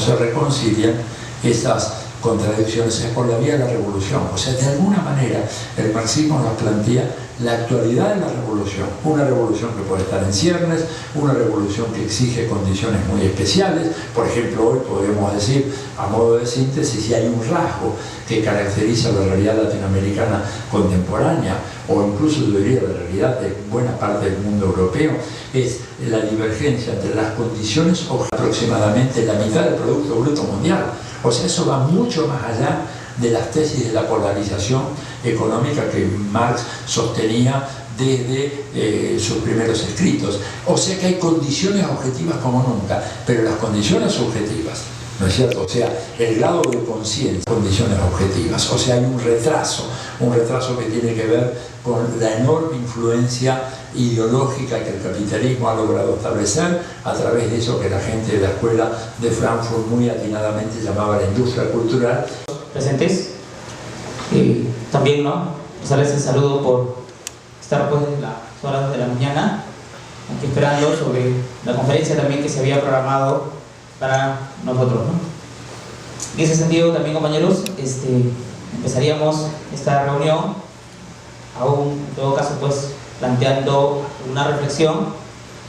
se reconcilian esas contradicciones, es por la vía de la revolución. O sea, de alguna manera el marxismo nos plantea la actualidad de la revolución, una revolución que puede estar en ciernes, una revolución que exige condiciones muy especiales. Por ejemplo, hoy podemos decir, a modo de síntesis, si hay un rasgo que caracteriza la realidad latinoamericana contemporánea, o incluso yo diría la realidad de buena parte del mundo europeo, es la divergencia entre las condiciones aproximadamente la mitad del Producto Bruto Mundial. O sea, eso va mucho más allá de las tesis de la polarización económica que Marx sostenía desde sus primeros escritos. O sea que hay condiciones objetivas como nunca, pero las condiciones subjetivas, ¿no es cierto? O sea, el grado de conciencia, condiciones objetivas. O sea, hay un retraso que tiene que ver con la enorme influencia ideológica que el capitalismo ha logrado establecer a través de eso que la gente de la escuela de Frankfurt muy atinadamente llamaba la industria cultural. Presentes, también, ¿no?, darles el saludo por estar pues en las horas de la mañana aquí esperando sobre la conferencia también que se había programado para nosotros, ¿no? En ese sentido también, compañeros, empezaríamos esta reunión aún en todo caso pues planteando una reflexión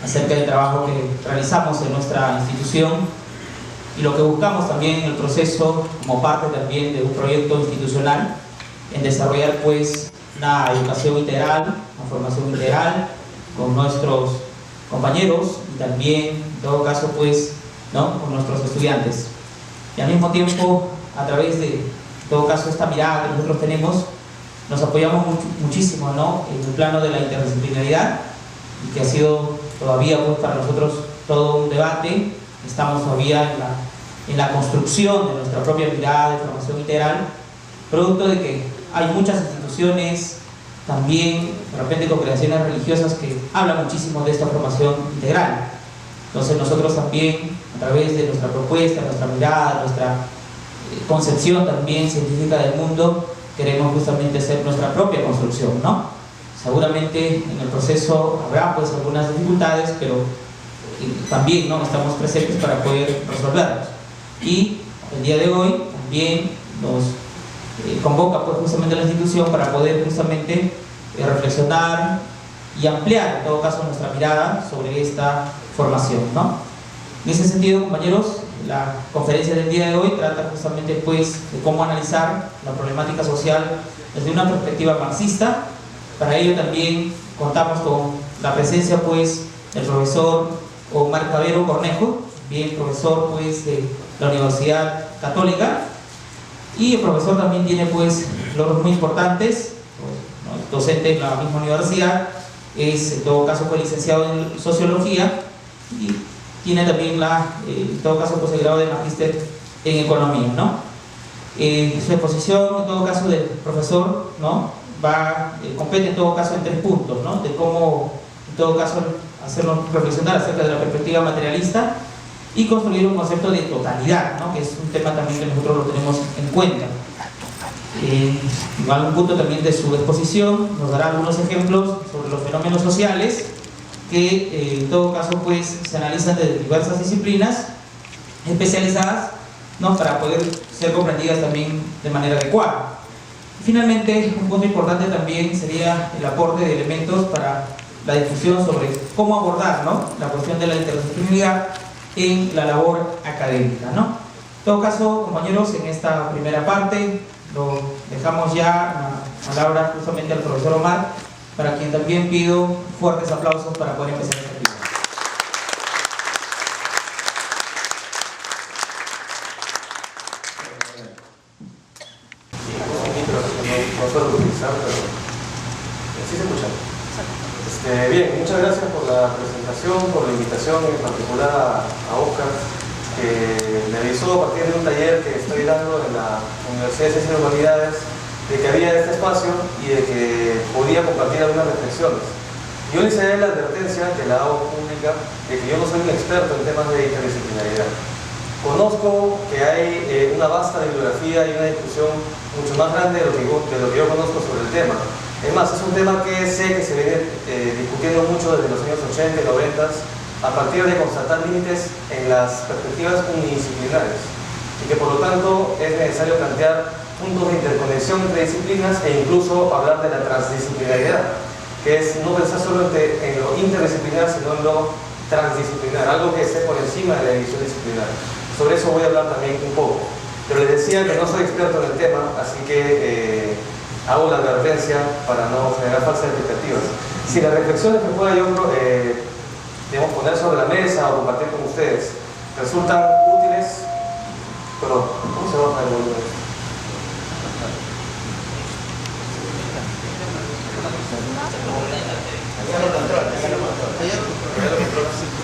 acerca del trabajo que realizamos en nuestra institución y lo que buscamos también en el proceso como parte también de un proyecto institucional en desarrollar pues una educación integral, una formación integral con nuestros compañeros y también en todo caso pues, ¿no?, con nuestros estudiantes. Y al mismo tiempo, a través de en todo caso esta mirada que nosotros tenemos, nos apoyamos muchísimo, ¿no?, en el plano de la interdisciplinaridad, y que ha sido todavía pues para nosotros todo un debate. Estamos todavía en la construcción de nuestra propia mirada de formación integral, producto de que hay muchas instituciones también, de repente congregaciones religiosas que hablan muchísimo de esta formación integral. Entonces nosotros también, a través de nuestra propuesta, nuestra mirada, nuestra concepción también científica del mundo, queremos justamente hacer nuestra propia construcción, ¿no? Seguramente en el proceso habrá pues algunas dificultades, pero también, ¿no?, estamos presentes para poder resolverlos. Y el día de hoy también nos convoca pues justamente la institución para poder justamente reflexionar y ampliar en todo caso nuestra mirada sobre esta formación, ¿no? En ese sentido, compañeros, la conferencia del día de hoy trata justamente pues de cómo analizar la problemática social desde una perspectiva marxista. Para ello también contamos con la presencia pues del profesor Omar Cabero Cornejo, bien profesor pues de la Universidad Católica, y el profesor también tiene pues logros muy importantes, ¿no?, docente en la misma universidad, es en todo caso pues licenciado en Sociología y tiene también en todo caso pues el grado de magíster en Economía, ¿no? Su exposición en todo caso del profesor, ¿no?, compete en todo caso en 3 puntos, ¿no?, de cómo en todo caso hacernos reflexionar acerca de la perspectiva materialista y construir un concepto de totalidad, ¿no?, que es un tema también que nosotros lo tenemos en cuenta. En algún punto también de su exposición nos dará algunos ejemplos sobre los fenómenos sociales que en todo caso pues se analizan de diversas disciplinas especializadas, ¿no?, para poder ser comprendidas también de manera adecuada. Finalmente, un punto importante también sería el aporte de elementos para la discusión sobre cómo abordar, ¿no?, la cuestión de la interdisciplinaridad en la labor académica, ¿no? En todo caso, compañeros, en esta primera parte lo dejamos ya la palabra justamente al profesor Omar, para quien también pido fuertes aplausos para poder empezar esta actividad. Sí se escucha. Bien, muchas gracias por la presentación, por la invitación, en particular a Oscar, que me avisó a partir de un taller que estoy dando en la Universidad de Ciencias y Humanidades de que había este espacio y de que podía compartir algunas reflexiones. Yo le hice la advertencia que la hago pública de que yo no soy un experto en temas de interdisciplinaridad. Conozco que hay una vasta bibliografía y una discusión mucho más grande de lo que yo conozco sobre el tema. Es más, es un tema que sé que se viene discutiendo mucho desde los años 80 y 90 a partir de constatar límites en las perspectivas unidisciplinares y que por lo tanto es necesario plantear puntos de interconexión entre disciplinas e incluso hablar de la transdisciplinaridad, que es no pensar solo en lo interdisciplinar, sino en lo transdisciplinar, algo que esté por encima de la división disciplinar. Sobre eso voy a hablar también un poco, pero les decía que no soy experto en el tema, así que hago la advertencia para no generar falsas expectativas. Si las reflexiones que pueda yo digamos, poner sobre la mesa o compartir con ustedes resultan útiles, perdón, ¿cómo se baja el volumen?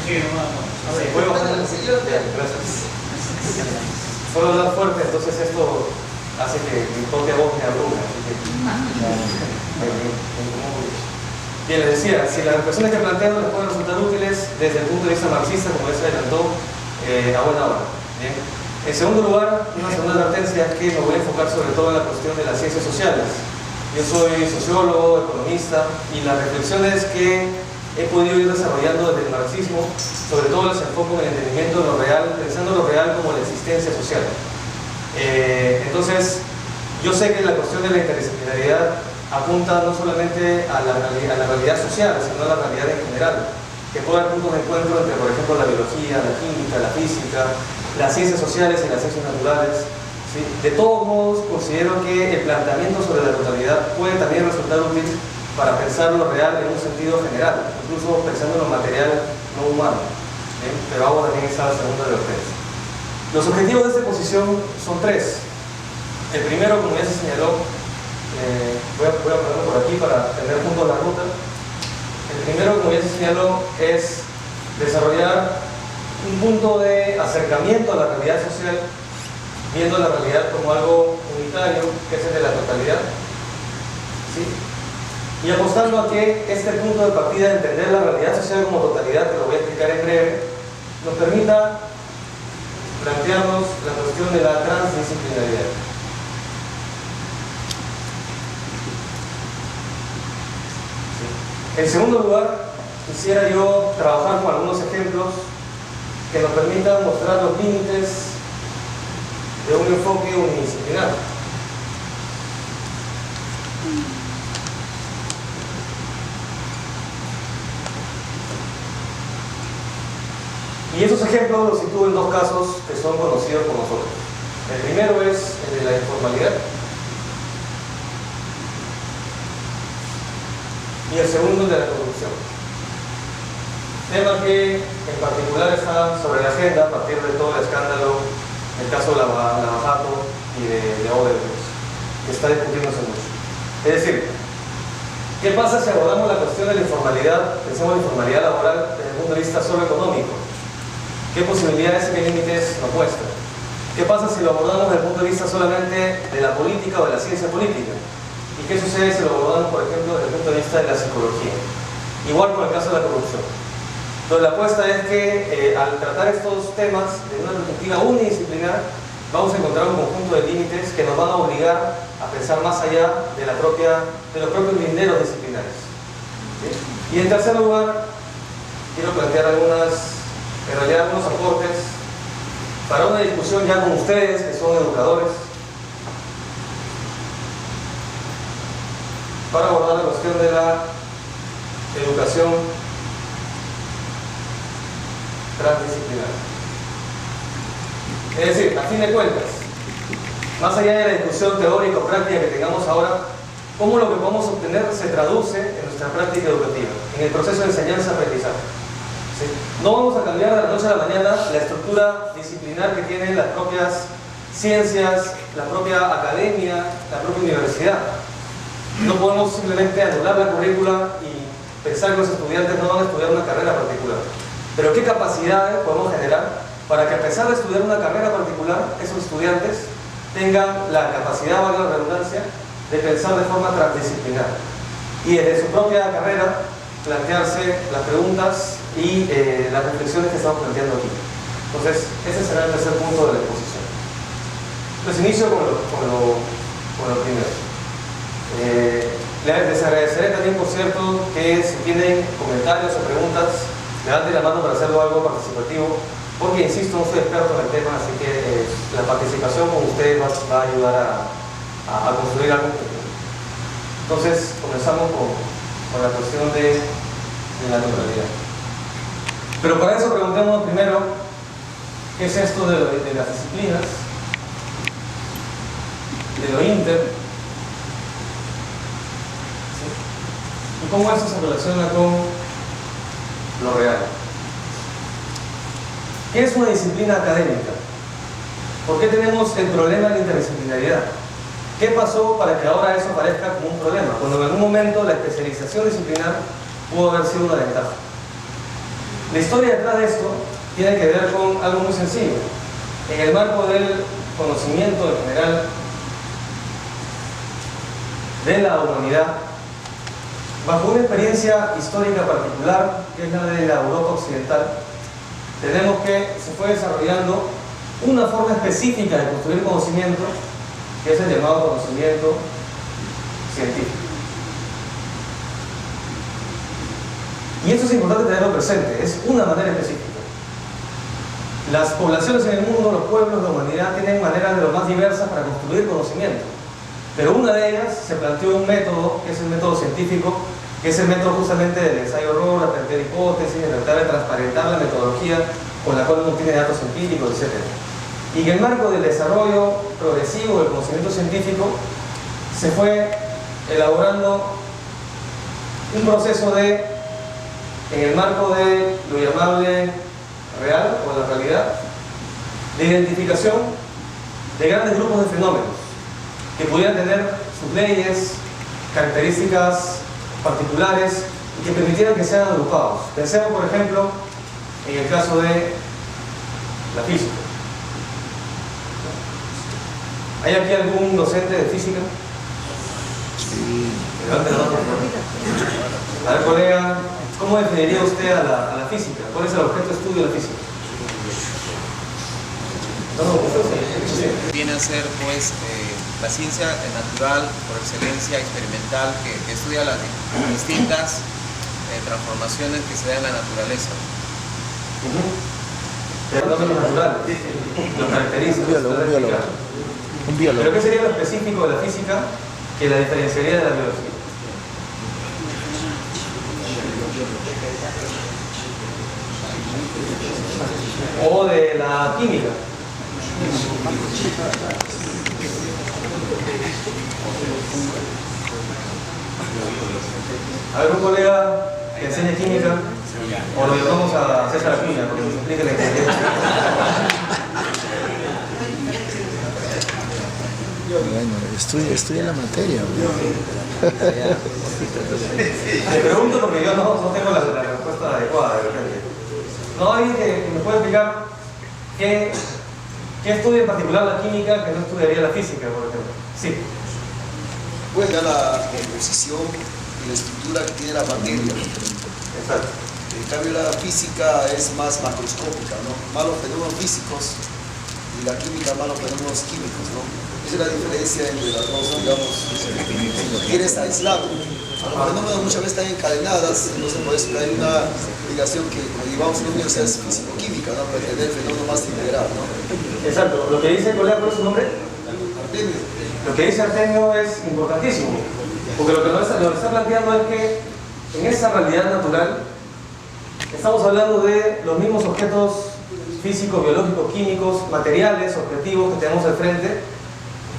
Sí, voy a bajar el gracias. Puedo hablar fuerte, entonces esto hace que mi propia voz me abrume. Bien, les decía, si las reflexiones que planteo les pueden resultar útiles desde el punto de vista marxista, como ya se adelantó, a buena hora. Bien. En segundo lugar, una segunda advertencia es que me voy a enfocar sobre todo en la cuestión de las ciencias sociales. Yo soy sociólogo, economista, y las reflexiones que he podido ir desarrollando desde el marxismo, sobre todo las enfoco en el entendimiento de lo real, pensando lo real como la existencia social. Entonces, yo sé que la cuestión de la interdisciplinaridad apunta no solamente a la realidad social, sino a la realidad en general, que puede haber puntos de encuentro entre, por ejemplo, la biología, la química, la física, las ciencias sociales y las ciencias naturales. ¿Sí? De todos modos, considero que el planteamiento sobre la totalidad puede también resultar útil para pensar lo real en un sentido general, incluso pensando en lo material no humano. ¿Bien? Pero hago también esa segunda advertencia. Los objetivos de esta exposición son tres. El primero, como ya se señaló, voy a ponerlo por aquí para tener juntos la ruta. El primero, como ya se señaló, es desarrollar un punto de acercamiento a la realidad social, viendo la realidad como algo unitario, que es el de la totalidad, ¿sí? Y apostando a que este punto de partida de entender la realidad social como totalidad, que lo voy a explicar en breve, nos permita plantearnos la cuestión de la transdisciplinaridad. En segundo lugar, quisiera yo trabajar con algunos ejemplos que nos permitan mostrar los límites de un enfoque unidisciplinar. Y esos ejemplos los sitúo en dos casos que son conocidos por nosotros. El primero es el de la informalidad y el segundo el de la corrupción. Tema que en particular está sobre la agenda a partir de todo el escándalo, el caso de Lavajato y de Odebrecht, que está discutiéndose mucho. Es decir, ¿qué pasa si abordamos la cuestión de la informalidad, pensemos en la informalidad laboral desde el punto de vista solo económico? ¿Qué posibilidades y qué límites nos muestra? ¿Qué pasa si lo abordamos desde el punto de vista solamente de la política o de la ciencia política? ¿Y qué sucede si lo abordamos, por ejemplo, desde el punto de vista de la psicología? Igual con el caso de la corrupción. Entonces la apuesta es que al tratar estos temas de una perspectiva unidisciplinar, vamos a encontrar un conjunto de límites que nos van a obligar a pensar más allá de los propios linderos disciplinares. ¿Sí? Y en tercer lugar, quiero plantear algunos aportes para una discusión ya con ustedes, que son educadores, para abordar la cuestión de la educación transdisciplinar. Es decir, a fin de cuentas, más allá de la discusión teórica o práctica que tengamos ahora, cómo lo que podemos obtener se traduce en nuestra práctica educativa, en el proceso de enseñanza-aprendizaje. ¿Sí? No vamos a cambiar de la noche a la mañana la estructura disciplinar que tienen las propias ciencias, la propia academia, la propia universidad. No podemos simplemente anular la currícula y pensar que los estudiantes no van a estudiar una carrera particular. Pero ¿qué capacidades podemos generar para que a pesar de estudiar una carrera particular, esos estudiantes tengan la capacidad, valga la redundancia, de pensar de forma transdisciplinar y desde su propia carrera plantearse las preguntas y las reflexiones que estamos planteando aquí? Entonces, ese será el tercer punto de la exposición. Entonces, inicio con lo primero. Les agradeceré también, por cierto, que si tienen comentarios o preguntas, levanten la mano para hacerlo algo participativo porque insisto, no soy experto en el tema, así que la participación con ustedes va a ayudar a construir algo. Entonces, comenzamos con la cuestión de la naturalidad. Pero para eso preguntémonos primero, ¿qué es esto de las disciplinas? De lo inter. ¿Sí? ¿Y cómo eso se relaciona con lo real? ¿Qué es una disciplina académica? ¿Por qué tenemos el problema de la interdisciplinaridad? ¿Qué pasó para que ahora eso parezca como un problema? Cuando en algún momento la especialización disciplinar pudo haber sido una ventaja. La historia detrás de esto tiene que ver con algo muy sencillo. En el marco del conocimiento en general de la humanidad, bajo una experiencia histórica particular, que es la de la Europa occidental, tenemos que se fue desarrollando una forma específica de construir conocimiento, que es el llamado conocimiento científico. Y eso es importante tenerlo presente, es una manera específica. Las poblaciones en el mundo, los pueblos, la humanidad, tienen maneras de lo más diversas para construir conocimiento. Pero una de ellas se planteó un método, que es el método científico, que es el método justamente del ensayo-error, la plantear hipótesis, de tratar de transparentar la metodología con la cual uno tiene datos empíricos, etc. Y en el marco del desarrollo progresivo del conocimiento científico se fue elaborando un proceso de, en el marco de lo llamable real o la realidad, de identificación de grandes grupos de fenómenos que pudieran tener sus leyes, características particulares y que permitieran que sean agrupados. Pensemos, por ejemplo, en el caso de la física. ¿Hay aquí algún docente de física? Sí. A ver, colega, ¿cómo definiría usted a la física? ¿Cuál es el objeto de estudio de la física? Viene a ser, pues, la ciencia natural por excelencia experimental que estudia las distintas transformaciones que se dan en la naturaleza. Fenómenos naturales, lo caracteriza. Un biólogo. ¿Pero qué sería lo específico de la física que la diferenciaría de la biología? O de la química. A ver, un colega que enseña química, o lo llamamos a César Acuña, porque nos explique la ingeniería. Bueno, estudia la materia. Le pregunto porque yo no tengo la respuesta adecuada de repente. ¿No hay alguien que me pueda explicar qué estudia en particular la química que no estudiaría la física, por ejemplo? Sí. Pues ya la composición y la estructura que tiene la materia. Exacto. En cambio la física es más macroscópica, ¿no? Más los fenómenos físicos y la química más los fenómenos químicos, ¿no? Esa es la diferencia entre las dos, digamos. Tienes aislado. Los fenómenos muchas veces están encadenadas, entonces por eso hay una obligación que, como digamos, en la universidad es físico-química, ¿no? Para entender el fenómeno más integral, ¿no? Exacto. Lo que dice el colega, ¿cuál es su nombre? Artemio. Lo que dice Artemio es importantísimo, porque lo que nos está planteando es que en esa realidad natural estamos hablando de los mismos objetos físicos, biológicos, químicos, materiales, objetivos que tenemos al frente,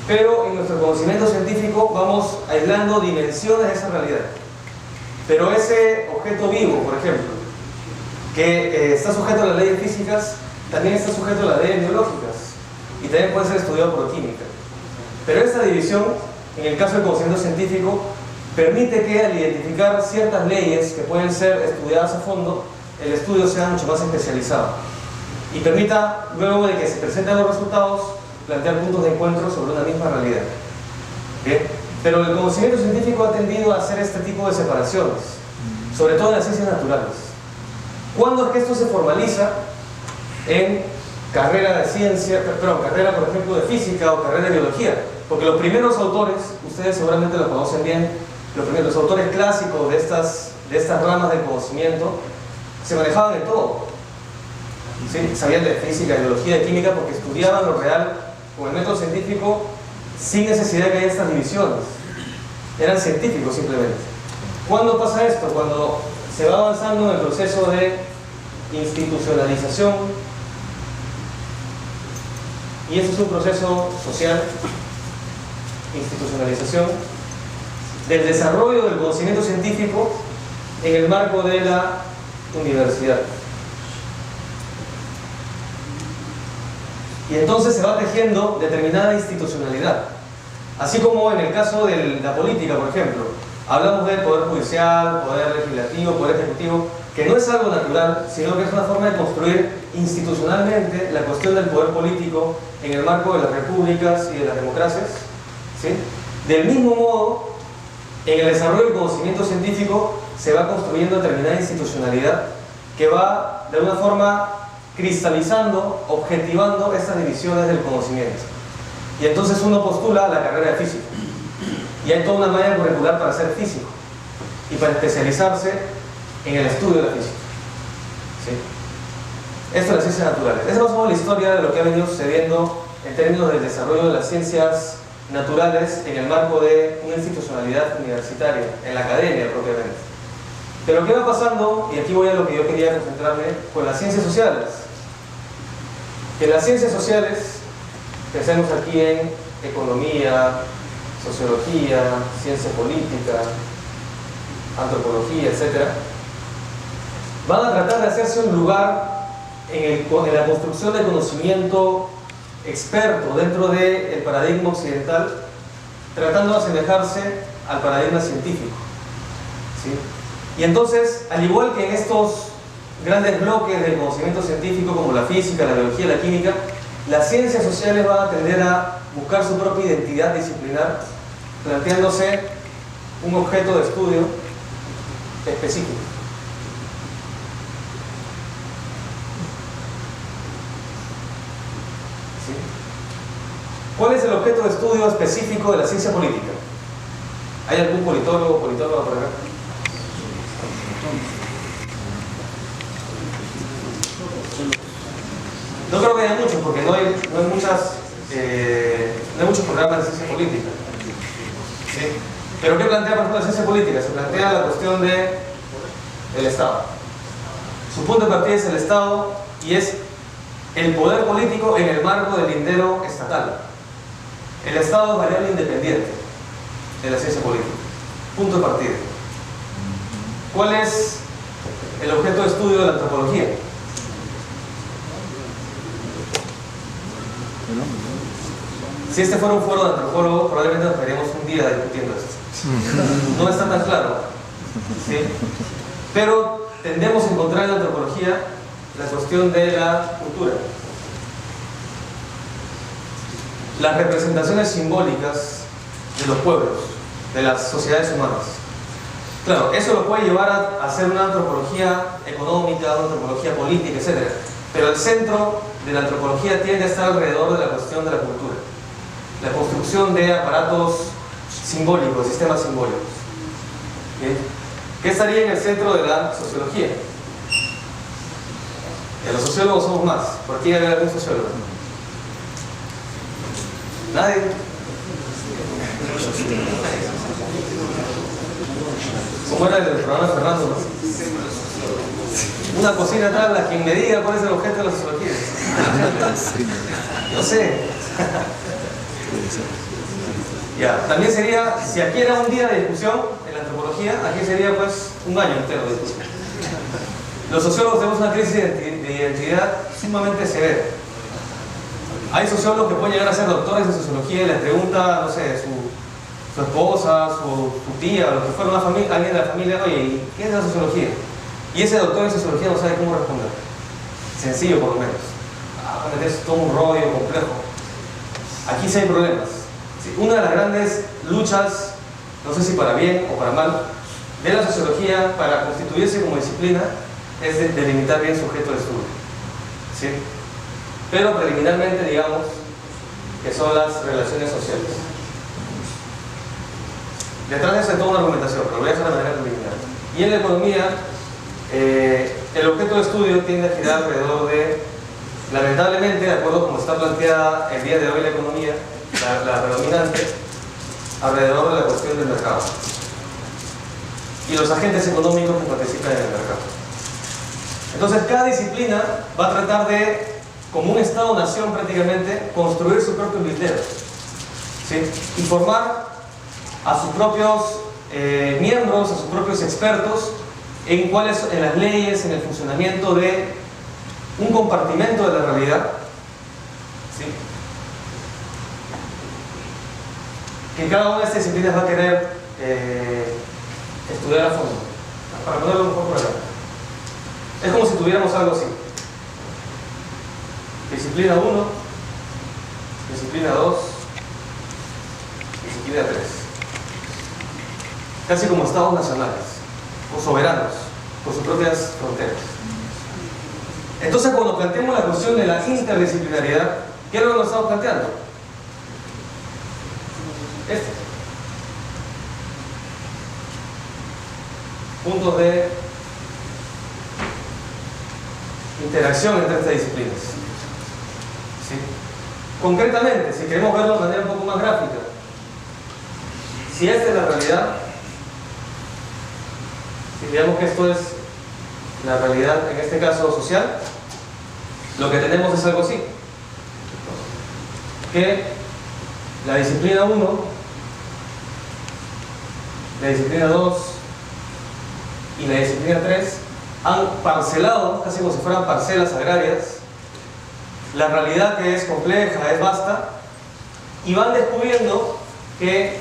pero en nuestro conocimiento científico vamos aislando dimensiones de esa realidad. Pero ese objeto vivo, por ejemplo, que está sujeto a las leyes físicas, también está sujeto a las leyes biológicas y también puede ser estudiado por química. Pero esta división, en el caso del conocimiento científico, permite que al identificar ciertas leyes que pueden ser estudiadas a fondo, el estudio sea mucho más especializado y permita, luego de que se presenten los resultados, plantear puntos de encuentro sobre una misma realidad. ¿Bien? Pero el conocimiento científico ha tendido a hacer este tipo de separaciones, sobre todo en las ciencias naturales. ¿Cuándo es que esto se formaliza en carrera de ciencia, carrera por ejemplo de física o carrera de biología? Porque los primeros autores, ustedes seguramente los conocen bien, los autores clásicos de estas ramas del conocimiento se manejaban en todo. ¿sí? Sabían de física, de biología, de química, porque estudiaban lo real con el método científico sin necesidad de que haya estas divisiones. Eran científicos simplemente. ¿Cuándo pasa esto? Cuando se va avanzando en el proceso de institucionalización, y eso es un proceso social, institucionalización, del desarrollo del conocimiento científico en el marco de la universidad. Y entonces se va tejiendo determinada institucionalidad. Así como en el caso de la política, por ejemplo, hablamos del poder judicial, poder legislativo, poder ejecutivo, que no es algo natural, sino que es una forma de construir institucionalmente la cuestión del poder político en el marco de las repúblicas y de las democracias, ¿sí? Del mismo modo, en el desarrollo del conocimiento científico se va construyendo determinada institucionalidad que va de alguna forma cristalizando, objetivando estas divisiones del conocimiento. Y entonces uno postula la carrera de físico. Y hay toda una malla curricular para ser físico y para especializarse en el estudio de la física. ¿Sí? Esto es las ciencias naturales. Esa es más o menos la historia de lo que ha venido sucediendo en términos del desarrollo de las ciencias naturales en el marco de una institucionalidad universitaria, en la academia propiamente. Pero ¿qué va pasando? Y aquí voy a lo que yo quería concentrarme, con las ciencias sociales. Que las ciencias sociales, pensemos aquí en economía, sociología, ciencia política, antropología, etc., van a tratar de hacerse un lugar en la construcción de conocimiento experto dentro del paradigma occidental, tratando de asemejarse al paradigma científico, ¿sí? Y entonces, al igual que en estos grandes bloques del conocimiento científico como la física, la biología, la química, las ciencias sociales van a tender a buscar su propia identidad disciplinar, planteándose un objeto de estudio específico. ¿Sí? ¿Cuál es el objeto de estudio específico de la ciencia política? ¿Hay algún politólogo o politóloga por acá? No creo que haya muchos, porque no hay muchos programas de ciencia política. ¿Sí? ¿Pero qué plantea, por ejemplo, la ciencia política? Se plantea la cuestión del Estado. Su punto de partida es el Estado y es el poder político en el marco del lindero estatal. El Estado es variable independiente de la ciencia política. Punto de partida. ¿Cuál es el objeto de estudio de la antropología? Si este fuera un foro de antropólogos, probablemente nos quedaríamos un día discutiendo esto. No está tan claro, ¿sí? Pero tendemos a encontrar en la antropología la cuestión de la cultura. Las representaciones simbólicas de los pueblos, de las sociedades humanas. Claro, eso lo puede llevar a hacer una antropología económica, una antropología política, etc. Pero el centro de la antropología tiende a estar alrededor de la cuestión de la cultura. La construcción de aparatos simbólicos, sistemas simbólicos. ¿Bien? ¿Qué estaría en el centro de la sociología? Los sociólogos somos más. ¿Por qué hay algún sociólogo? ¿Nadie? ¿Cómo era el programa de Fernando, no? Una cocina atrás, a quien me diga cuál es el objeto de la sociología. Yo sé. Ya, también sería, si aquí era un día de discusión en la antropología, aquí sería pues un año entero de discusión. Los sociólogos tenemos una crisis de identidad sumamente severa. Hay sociólogos que pueden llegar a ser doctores de sociología y les pregunta, no sé, su esposa, su tía, lo que fuera alguien de la familia, oye, ¿qué es la sociología? Y ese doctor en sociología no sabe cómo responder. Sencillo por lo menos. Es todo un rollo complejo. Aquí sí hay problemas. ¿Sí? Una de las grandes luchas, no sé si para bien o para mal, de la sociología para constituirse como disciplina es delimitar bien su objeto de estudio. ¿Sí? Pero preliminarmente digamos que son las relaciones sociales. Detrás de eso hay toda una argumentación, pero lo voy a hacer de manera preliminar. Y en la economía, el objeto de estudio tiende a girar alrededor de, lamentablemente, de acuerdo a como está planteada el día de hoy la economía, la predominante, alrededor de la cuestión del mercado y los agentes económicos que participan en el mercado. Entonces, cada disciplina va a tratar de, como un Estado-nación prácticamente, construir sus propios linderos, ¿sí? Y formar a sus propios miembros, a sus propios expertos en las leyes, en el funcionamiento de un compartimento de la realidad, ¿sí? Que cada una de estas disciplinas va a querer estudiar a fondo. Para ponerlo un poco por acá. Es como si tuviéramos algo así. Disciplina 1, disciplina 2, disciplina 3. Casi como estados nacionales, o soberanos, con sus propias fronteras. Entonces, cuando planteamos la cuestión de la interdisciplinariedad, ¿qué es lo que nos estamos planteando? Puntos de interacción entre estas disciplinas. ¿Sí? Concretamente, si queremos verlo de manera un poco más gráfica, si esta es la realidad, si digamos que esto es la realidad, en este caso social, lo que tenemos es algo así, que la disciplina 1, la disciplina 2 y la disciplina 3 han parcelado, casi como si fueran parcelas agrarias, la realidad, que es compleja, es vasta, y van descubriendo que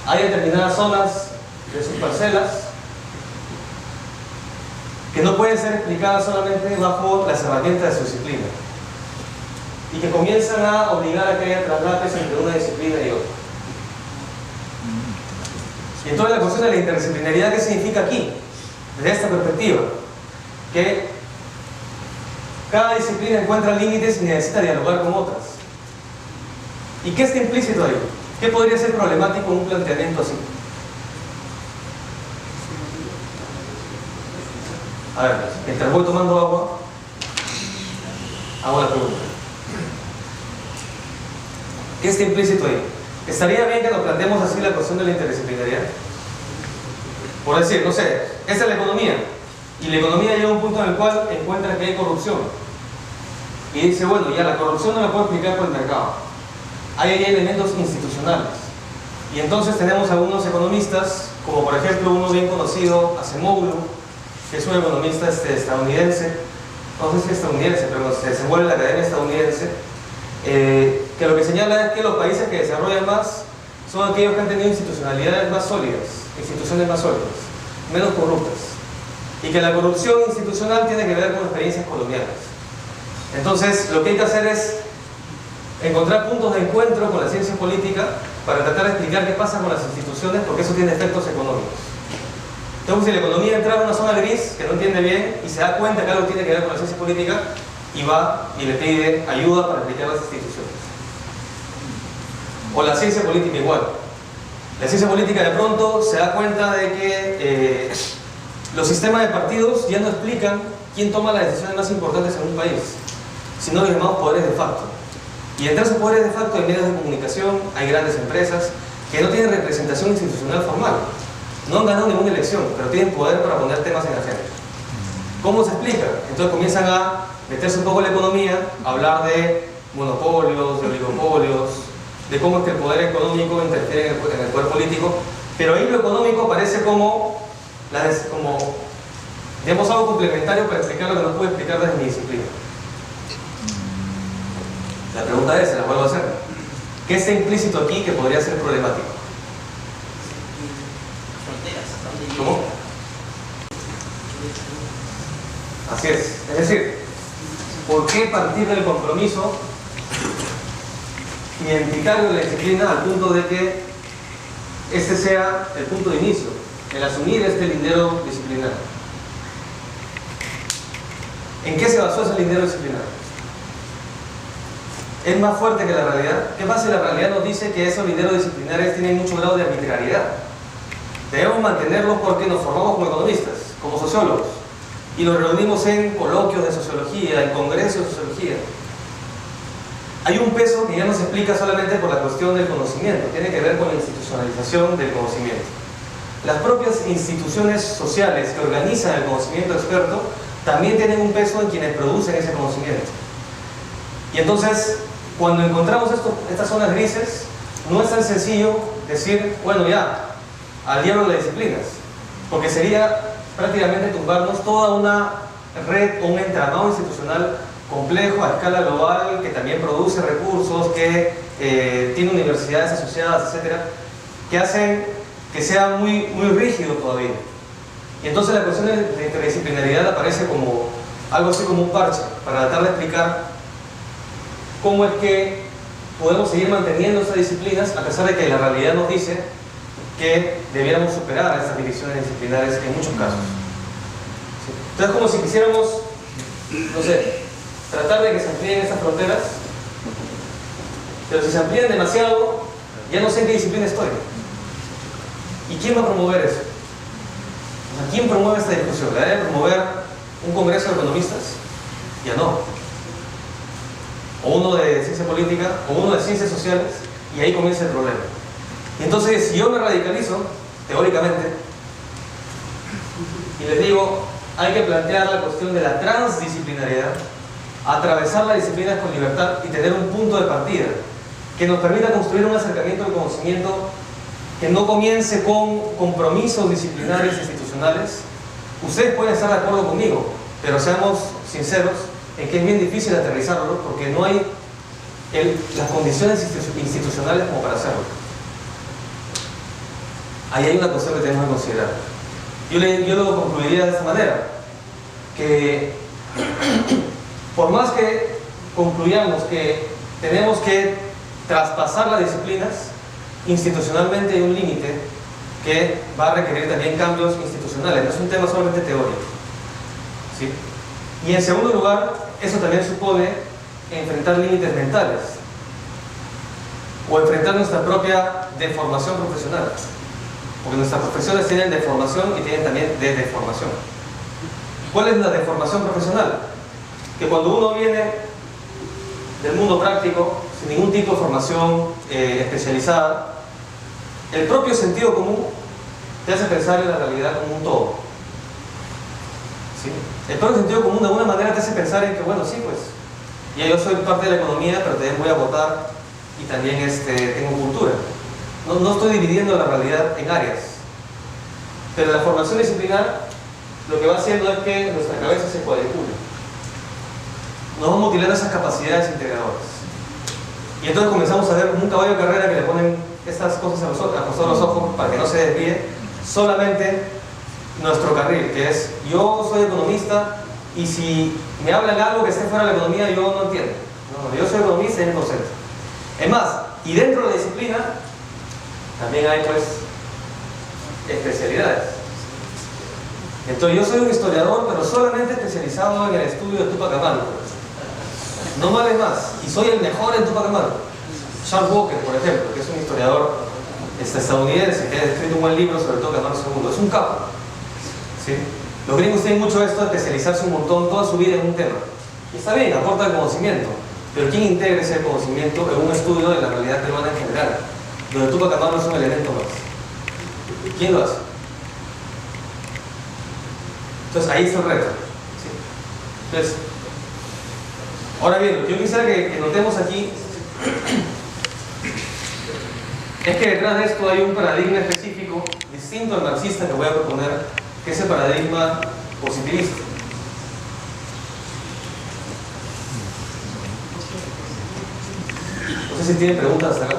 hay determinadas zonas de sus parcelas que no pueden ser explicadas solamente bajo las herramientas de su disciplina, y que comienzan a obligar a que haya traslados entre una disciplina y otra. Y entonces la cuestión de la interdisciplinariedad, ¿qué significa aquí? Desde esta perspectiva, que cada disciplina encuentra límites y necesita dialogar con otras. ¿Y qué está implícito ahí? ¿Qué podría ser problemático en un planteamiento así? A ver, mientras voy tomando agua, hago la pregunta. ¿Qué está implícito ahí? ¿Estaría bien que nos planteemos así la cuestión de la interdisciplinariedad? Por decir, no sé, esta es la economía, y la economía llega a un punto en el cual encuentra que hay corrupción. Y dice, bueno, ya la corrupción no la puedo explicar por el mercado. Hay elementos institucionales. Y entonces tenemos algunos economistas, como por ejemplo uno bien conocido, Acemoglu, que es un economista estadounidense, no sé si estadounidense, pero se desenvuelve en la academia estadounidense, que lo que señala es que los países que desarrollan más son aquellos que han tenido institucionalidades más sólidas, instituciones más sólidas, menos corruptas, y que la corrupción institucional tiene que ver con experiencias coloniales. Entonces, lo que hay que hacer es encontrar puntos de encuentro con la ciencia política para tratar de explicar qué pasa con las instituciones, porque eso tiene efectos económicos. Entonces, si la economía entra en una zona gris que no entiende bien y se da cuenta que algo tiene que ver con la ciencia política, y va y le pide ayuda para explicar las instituciones. O la ciencia política igual. La ciencia política de pronto se da cuenta de que los sistemas de partidos ya no explican quién toma las decisiones más importantes en un país, sino los llamados poderes de facto. Y entre esos poderes de facto hay medios de comunicación, hay grandes empresas que no tienen representación institucional formal, no han ganado ninguna elección, pero tienen poder para poner temas en la agenda. ¿Cómo se explica? Entonces comienzan a meterse un poco en la economía, a hablar de monopolios, de oligopolios, de cómo es que el poder económico interfiere en el poder político, pero ahí lo económico parece como digamos, algo complementario para explicar lo que no puedo explicar desde mi disciplina. La pregunta es, se la vuelvo a hacer, ¿qué está implícito aquí que podría ser problemático? ¿Cómo? Así es decir, ¿por qué partir del compromiso identitario de la disciplina al punto de que este sea el punto de inicio, el asumir este lindero disciplinario? ¿En qué se basó ese lindero disciplinario? ¿Es más fuerte que la realidad? ¿Qué pasa si la realidad nos dice que esos linderos disciplinarios tienen mucho grado de arbitrariedad? Debemos mantenerlos porque nos formamos como economistas, como sociólogos, y nos reunimos en coloquios de sociología, en congresos de sociología, hay un peso que ya no se explica solamente por la cuestión del conocimiento, tiene que ver con la institucionalización del conocimiento. Las propias instituciones sociales que organizan el conocimiento experto también tienen un peso en quienes producen ese conocimiento. Y entonces, cuando encontramos estas zonas grises, no es tan sencillo decir, bueno ya, al diablo de las disciplinas, porque sería prácticamente tumbarnos toda una red o un entramado institucional complejo a escala global que también produce recursos, que tiene universidades asociadas, etcétera, que hacen que sea muy rígido todavía. Y entonces la cuestión de interdisciplinaridad aparece como algo así como un parche para tratar de explicar cómo es que podemos seguir manteniendo estas disciplinas a pesar de que la realidad nos dice que debiéramos superar estas divisiones disciplinares en muchos casos. Entonces, como si quisiéramos, no sé, tratar de que se amplíen estas fronteras, pero si se amplían demasiado, ya no sé en qué disciplina estoy. ¿Y quién va a promover eso? O sea, ¿quién promueve esta discusión? ¿La debe promover un congreso de economistas? Ya no. O uno de ciencia política, o uno de ciencias sociales, y ahí comienza el problema. Y entonces, si yo me radicalizo, teóricamente, y les digo, hay que plantear la cuestión de la transdisciplinariedad, atravesar las disciplinas con libertad y tener un punto de partida que nos permita construir un acercamiento al conocimiento que no comience con compromisos disciplinarios e institucionales. Ustedes pueden estar de acuerdo conmigo, pero seamos sinceros en que es bien difícil aterrizarlo porque no hay las condiciones institucionales como para hacerlo. Ahí hay una cuestión que tenemos que considerar. Yo lo concluiría de esta manera, que por más que concluyamos que tenemos que traspasar las disciplinas, institucionalmente hay un límite que va a requerir también cambios institucionales, no es un tema solamente teórico, ¿sí? Y en segundo lugar, eso también supone enfrentar límites mentales o enfrentar nuestra propia deformación profesional, porque nuestras profesiones tienen deformación y tienen también deformación. ¿Cuál es la deformación profesional? Que cuando uno viene del mundo práctico, sin ningún tipo de formación especializada, el propio sentido común te hace pensar en la realidad como un todo. ¿Sí? El propio sentido común de alguna manera te hace pensar en que, bueno, sí, pues, ya yo soy parte de la economía, pero también voy a votar y también tengo cultura. No estoy dividiendo la realidad en áreas. Pero la formación disciplinar lo que va haciendo es que nuestra cabeza se cuadricule. Nos va mutilando esas capacidades integradoras. Y entonces comenzamos a ver como un caballo de carrera que le ponen estas cosas a los ojos para que no se desvíe solamente nuestro carril, que es yo soy economista y si me hablan algo que esté fuera de la economía yo no entiendo. No, yo soy economista y es docente. Es más, y dentro de la disciplina también hay pues especialidades. Entonces yo soy un historiador pero solamente especializado en el estudio de Túpac Amaru. No vale más. Y soy el mejor en Túpac Amaru. Charles Walker, por ejemplo, que es un historiador estadounidense que ha escrito un buen libro sobre Túpac Amaru II. Es un capo. ¿Sí? Los gringos tienen mucho esto de especializarse un montón, toda su vida en un tema. Y está bien, aporta el conocimiento. Pero ¿quién integra ese conocimiento en un estudio de la realidad peruana en general? Donde Túpac Amaru es un elemento más. ¿Quién lo hace? Entonces ahí está el reto. ¿Sí? Entonces, ahora bien, lo que yo quisiera que notemos aquí es que detrás de esto hay un paradigma específico distinto al marxista que voy a proponer, que es el paradigma positivista. No sé si tienen preguntas hasta acá.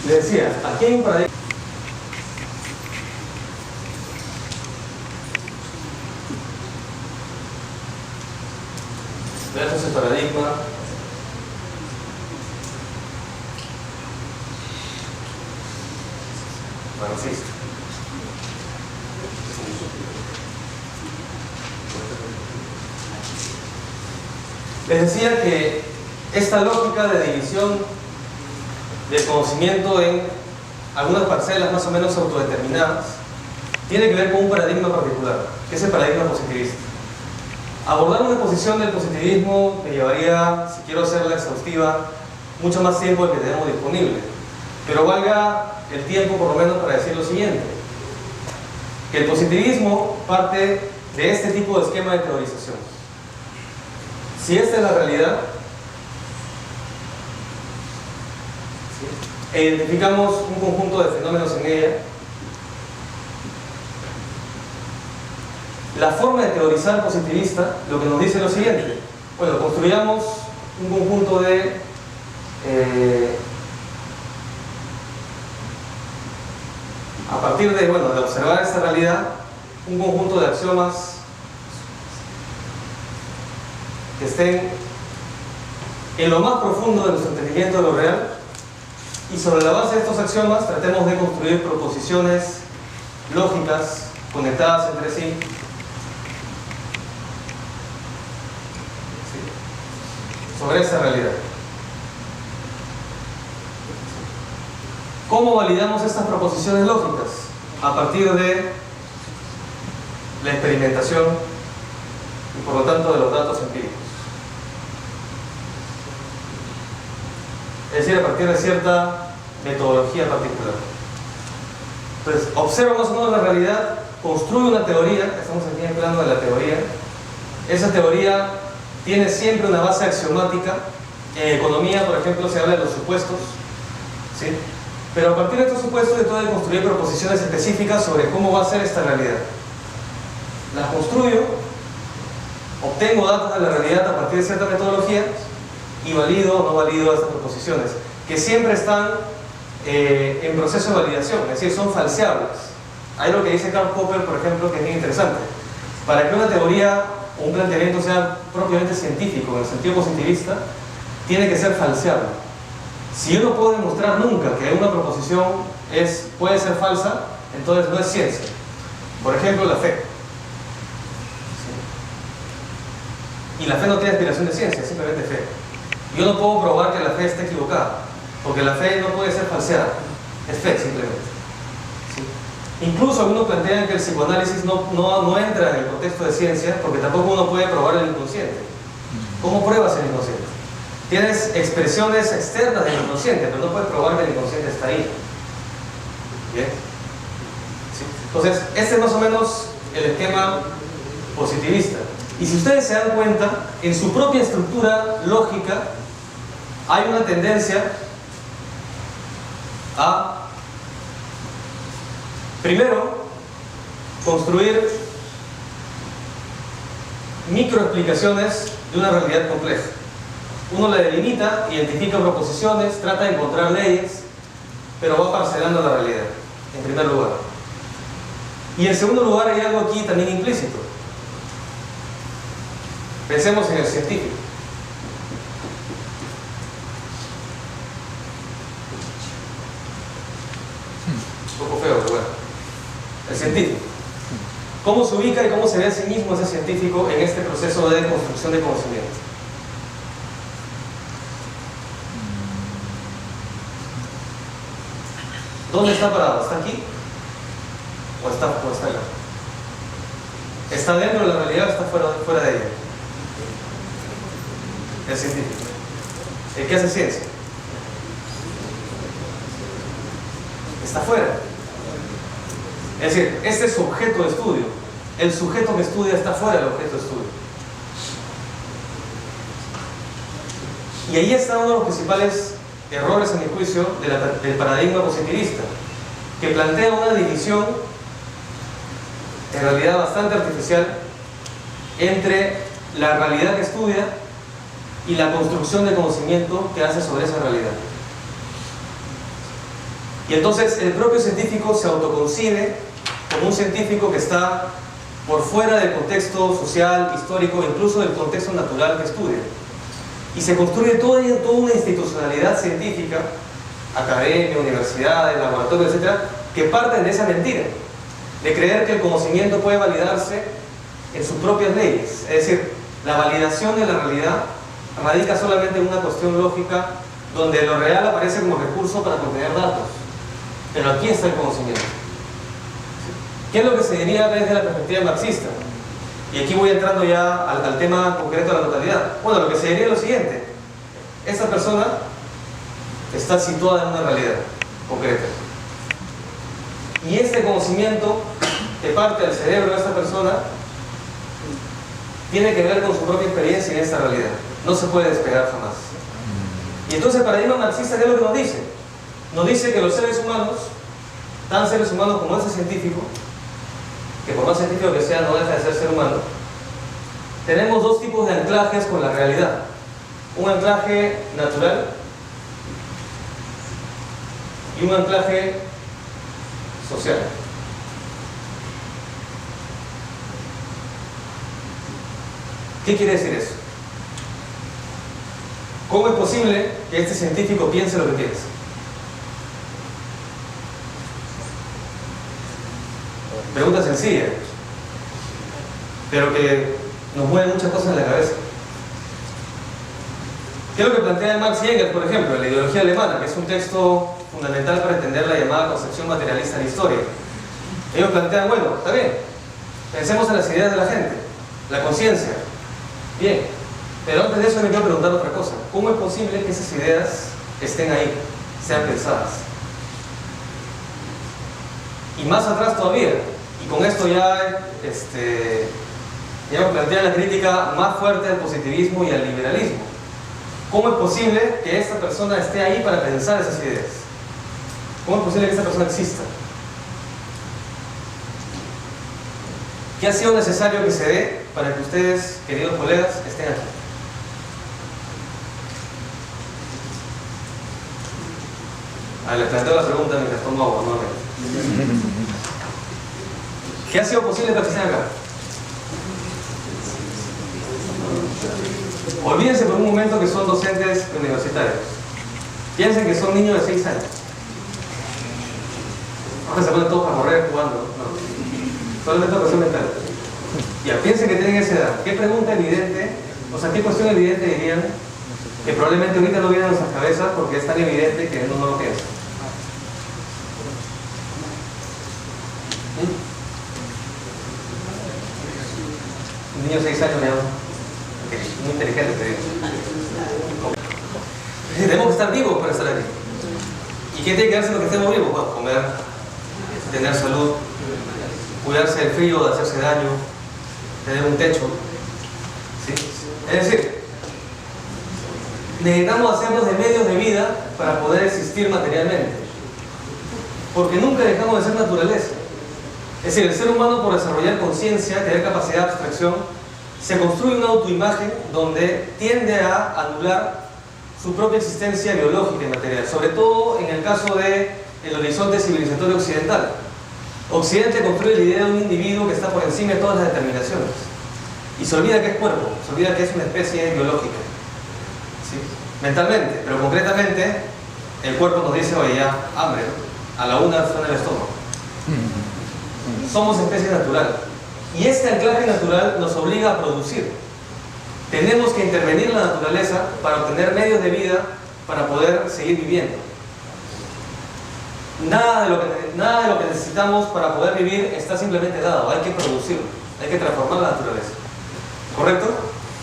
Le decía, aquí hay un paradigma. Veamos el paradigma marxista. Les decía que esta lógica de división del conocimiento en algunas parcelas más o menos autodeterminadas tiene que ver con un paradigma particular, que es el paradigma positivista. Abordar una exposición del positivismo me llevaría, si quiero hacerla exhaustiva, mucho más tiempo del que tenemos disponible, pero valga el tiempo por lo menos para decir lo siguiente: que el positivismo parte de este tipo de esquema de teorización. Si esta es la realidad, e identificamos un conjunto de fenómenos en ella, la forma de teorizar positivista lo que nos dice lo siguiente: bueno, construyamos un conjunto de a partir de, bueno, de observar esta realidad, un conjunto de axiomas que estén en lo más profundo de nuestro entendimiento de lo real, y sobre la base de estos axiomas tratemos de construir proposiciones lógicas conectadas entre sí, sobre esa realidad. ¿Cómo validamos estas proposiciones lógicas? A partir de la experimentación y por lo tanto de los datos empíricos. Es decir, a partir de cierta metodología particular. Entonces, observa más o menos la realidad, construye una teoría, estamos aquí en el plano de la teoría. Esa teoría tiene siempre una base axiomática. En economía, por ejemplo, se habla de los supuestos, ¿sí? Pero a partir de estos supuestos yo tengo que construir proposiciones específicas sobre cómo va a ser esta realidad. Las construyo, obtengo datos de la realidad a partir de cierta metodología y valido o no valido estas proposiciones, que siempre están en proceso de validación, es decir, son falseables. Hay lo que dice Karl Popper, por ejemplo, que es muy interesante. Para que una teoría o un planteamiento sea propiamente científico, en el sentido positivista, tiene que ser falseable. Si yo no puedo demostrar nunca que una proposición puede ser falsa, entonces no es ciencia. Por ejemplo, la fe. Y la fe no tiene aspiración de ciencia, es simplemente fe. Yo no puedo probar que la fe esté equivocada, porque la fe no puede ser falseada, es fe simplemente. ¿Sí? Incluso algunos plantean que el psicoanálisis no entra en el contexto de ciencia, porque tampoco uno puede probar el inconsciente. ¿Cómo pruebas el inconsciente? Tienes expresiones externas del inconsciente, pero no puedes probar que el inconsciente está ahí. ¿Bien? ¿Sí? Entonces, este es más o menos el esquema positivista. Y si ustedes se dan cuenta, en su propia estructura lógica hay una tendencia a, primero, construir microexplicaciones de una realidad compleja. Uno la delimita, identifica proposiciones, trata de encontrar leyes, pero va parcelando la realidad, en primer lugar. Y en segundo lugar hay algo aquí también implícito. Pensemos en el científico. Un poco feo, pero bueno. El científico. ¿Cómo se ubica y cómo se ve a sí mismo ese científico en este proceso de construcción de conocimiento? ¿Dónde está parado? ¿Está aquí? ¿O está acá? ¿Está dentro de la realidad o está fuera de ella? El científico. ¿El que hace ciencia? Está fuera. Es decir, este es su objeto de estudio. El sujeto que estudia está fuera del objeto de estudio. Y ahí está uno de los principales errores, a mi juicio, del paradigma positivista, que plantea una división, en realidad bastante artificial, entre la realidad que estudia y la construcción de conocimiento que hace sobre esa realidad. Y entonces el propio científico se autoconcibe como un científico que está por fuera del contexto social, histórico, incluso del contexto natural que estudia. Y se construye toda una institucionalidad científica, academia, universidades, laboratorios, etc., que parten de esa mentira, de creer que el conocimiento puede validarse en sus propias leyes. Es decir, la validación de la realidad radica solamente en una cuestión lógica donde lo real aparece como recurso para contener datos. Pero aquí está el conocimiento. ¿Qué es lo que se diría desde la perspectiva marxista? Y aquí voy entrando ya al tema concreto de la totalidad. Bueno, lo que se diría es lo siguiente. Esta persona está situada en una realidad concreta. Y este conocimiento que parte del cerebro de esta persona tiene que ver con su propia experiencia en esta realidad. No se puede despegar jamás. Y entonces el paradigma marxista, ¿qué es lo que nos dice? Nos dice que los seres humanos, tan seres humanos como ese científico, que por más científico que sea no deja de ser humano, tenemos dos tipos de anclajes con la realidad. Un anclaje natural y un anclaje social. ¿Qué quiere decir eso? ¿Cómo es posible que este científico piense lo que piensa? Pregunta sencilla, pero que nos mueve muchas cosas en la cabeza. ¿Qué es lo que plantea Marx y Engels, por ejemplo, en la ideología alemana, que es un texto fundamental para entender la llamada concepción materialista de la historia? Ellos plantean, bueno, está bien, pensemos en las ideas de la gente, la conciencia. Bien, pero antes de eso me quiero preguntar otra cosa. ¿Cómo es posible que esas ideas estén ahí, sean pensadas? Y más atrás todavía, y con esto ya me plantea la crítica más fuerte al positivismo y al liberalismo. ¿Cómo es posible que esta persona esté ahí para pensar esas ideas? ¿Cómo es posible que esta persona exista? ¿Qué ha sido necesario que se dé para que ustedes, queridos colegas, estén aquí? Les planteo la pregunta mientras tomo agua, nuevamente. ¿Qué ha sido posible para que estén acá? Olvídense por un momento que son docentes universitarios. Piensen que son niños de 6 años. Ahora se ponen todos a correr jugando, ¿no? Solamente cuestión mental. Ya, piensen que tienen esa edad. ¿Qué pregunta evidente, o sea, qué cuestión evidente dirían que probablemente ahorita no viene a nuestras cabezas porque es tan evidente que uno no lo piensa? Un niño de 6 años, muy inteligente, te digo. Tenemos que estar vivos para estar aquí. ¿Y qué tiene que darse lo que estemos vivos? Bueno, comer, tener salud, cuidarse del frío, de hacerse daño, tener un techo. ¿Sí? Es decir, necesitamos hacernos de medios de vida para poder existir materialmente. Porque nunca dejamos de ser naturaleza. Es decir, el ser humano, por desarrollar conciencia, tener capacidad de abstracción, se construye una autoimagen donde tiende a anular su propia existencia biológica y material, sobre todo en el caso del horizonte civilizatorio occidental. Occidente construye la idea de un individuo que está por encima de todas las determinaciones y se olvida que es cuerpo, se olvida que es una especie biológica, ¿sí? Mentalmente, pero concretamente el cuerpo nos dice, oye, ya, hambre, ¿no? A la una suena el estómago. Somos especie natural y este anclaje natural nos obliga a producir. Tenemos que intervenir en la naturaleza para obtener medios de vida para poder seguir viviendo. Nada de lo que necesitamos para poder vivir está simplemente dado, hay que producirlo, hay que transformar la naturaleza. ¿Correcto?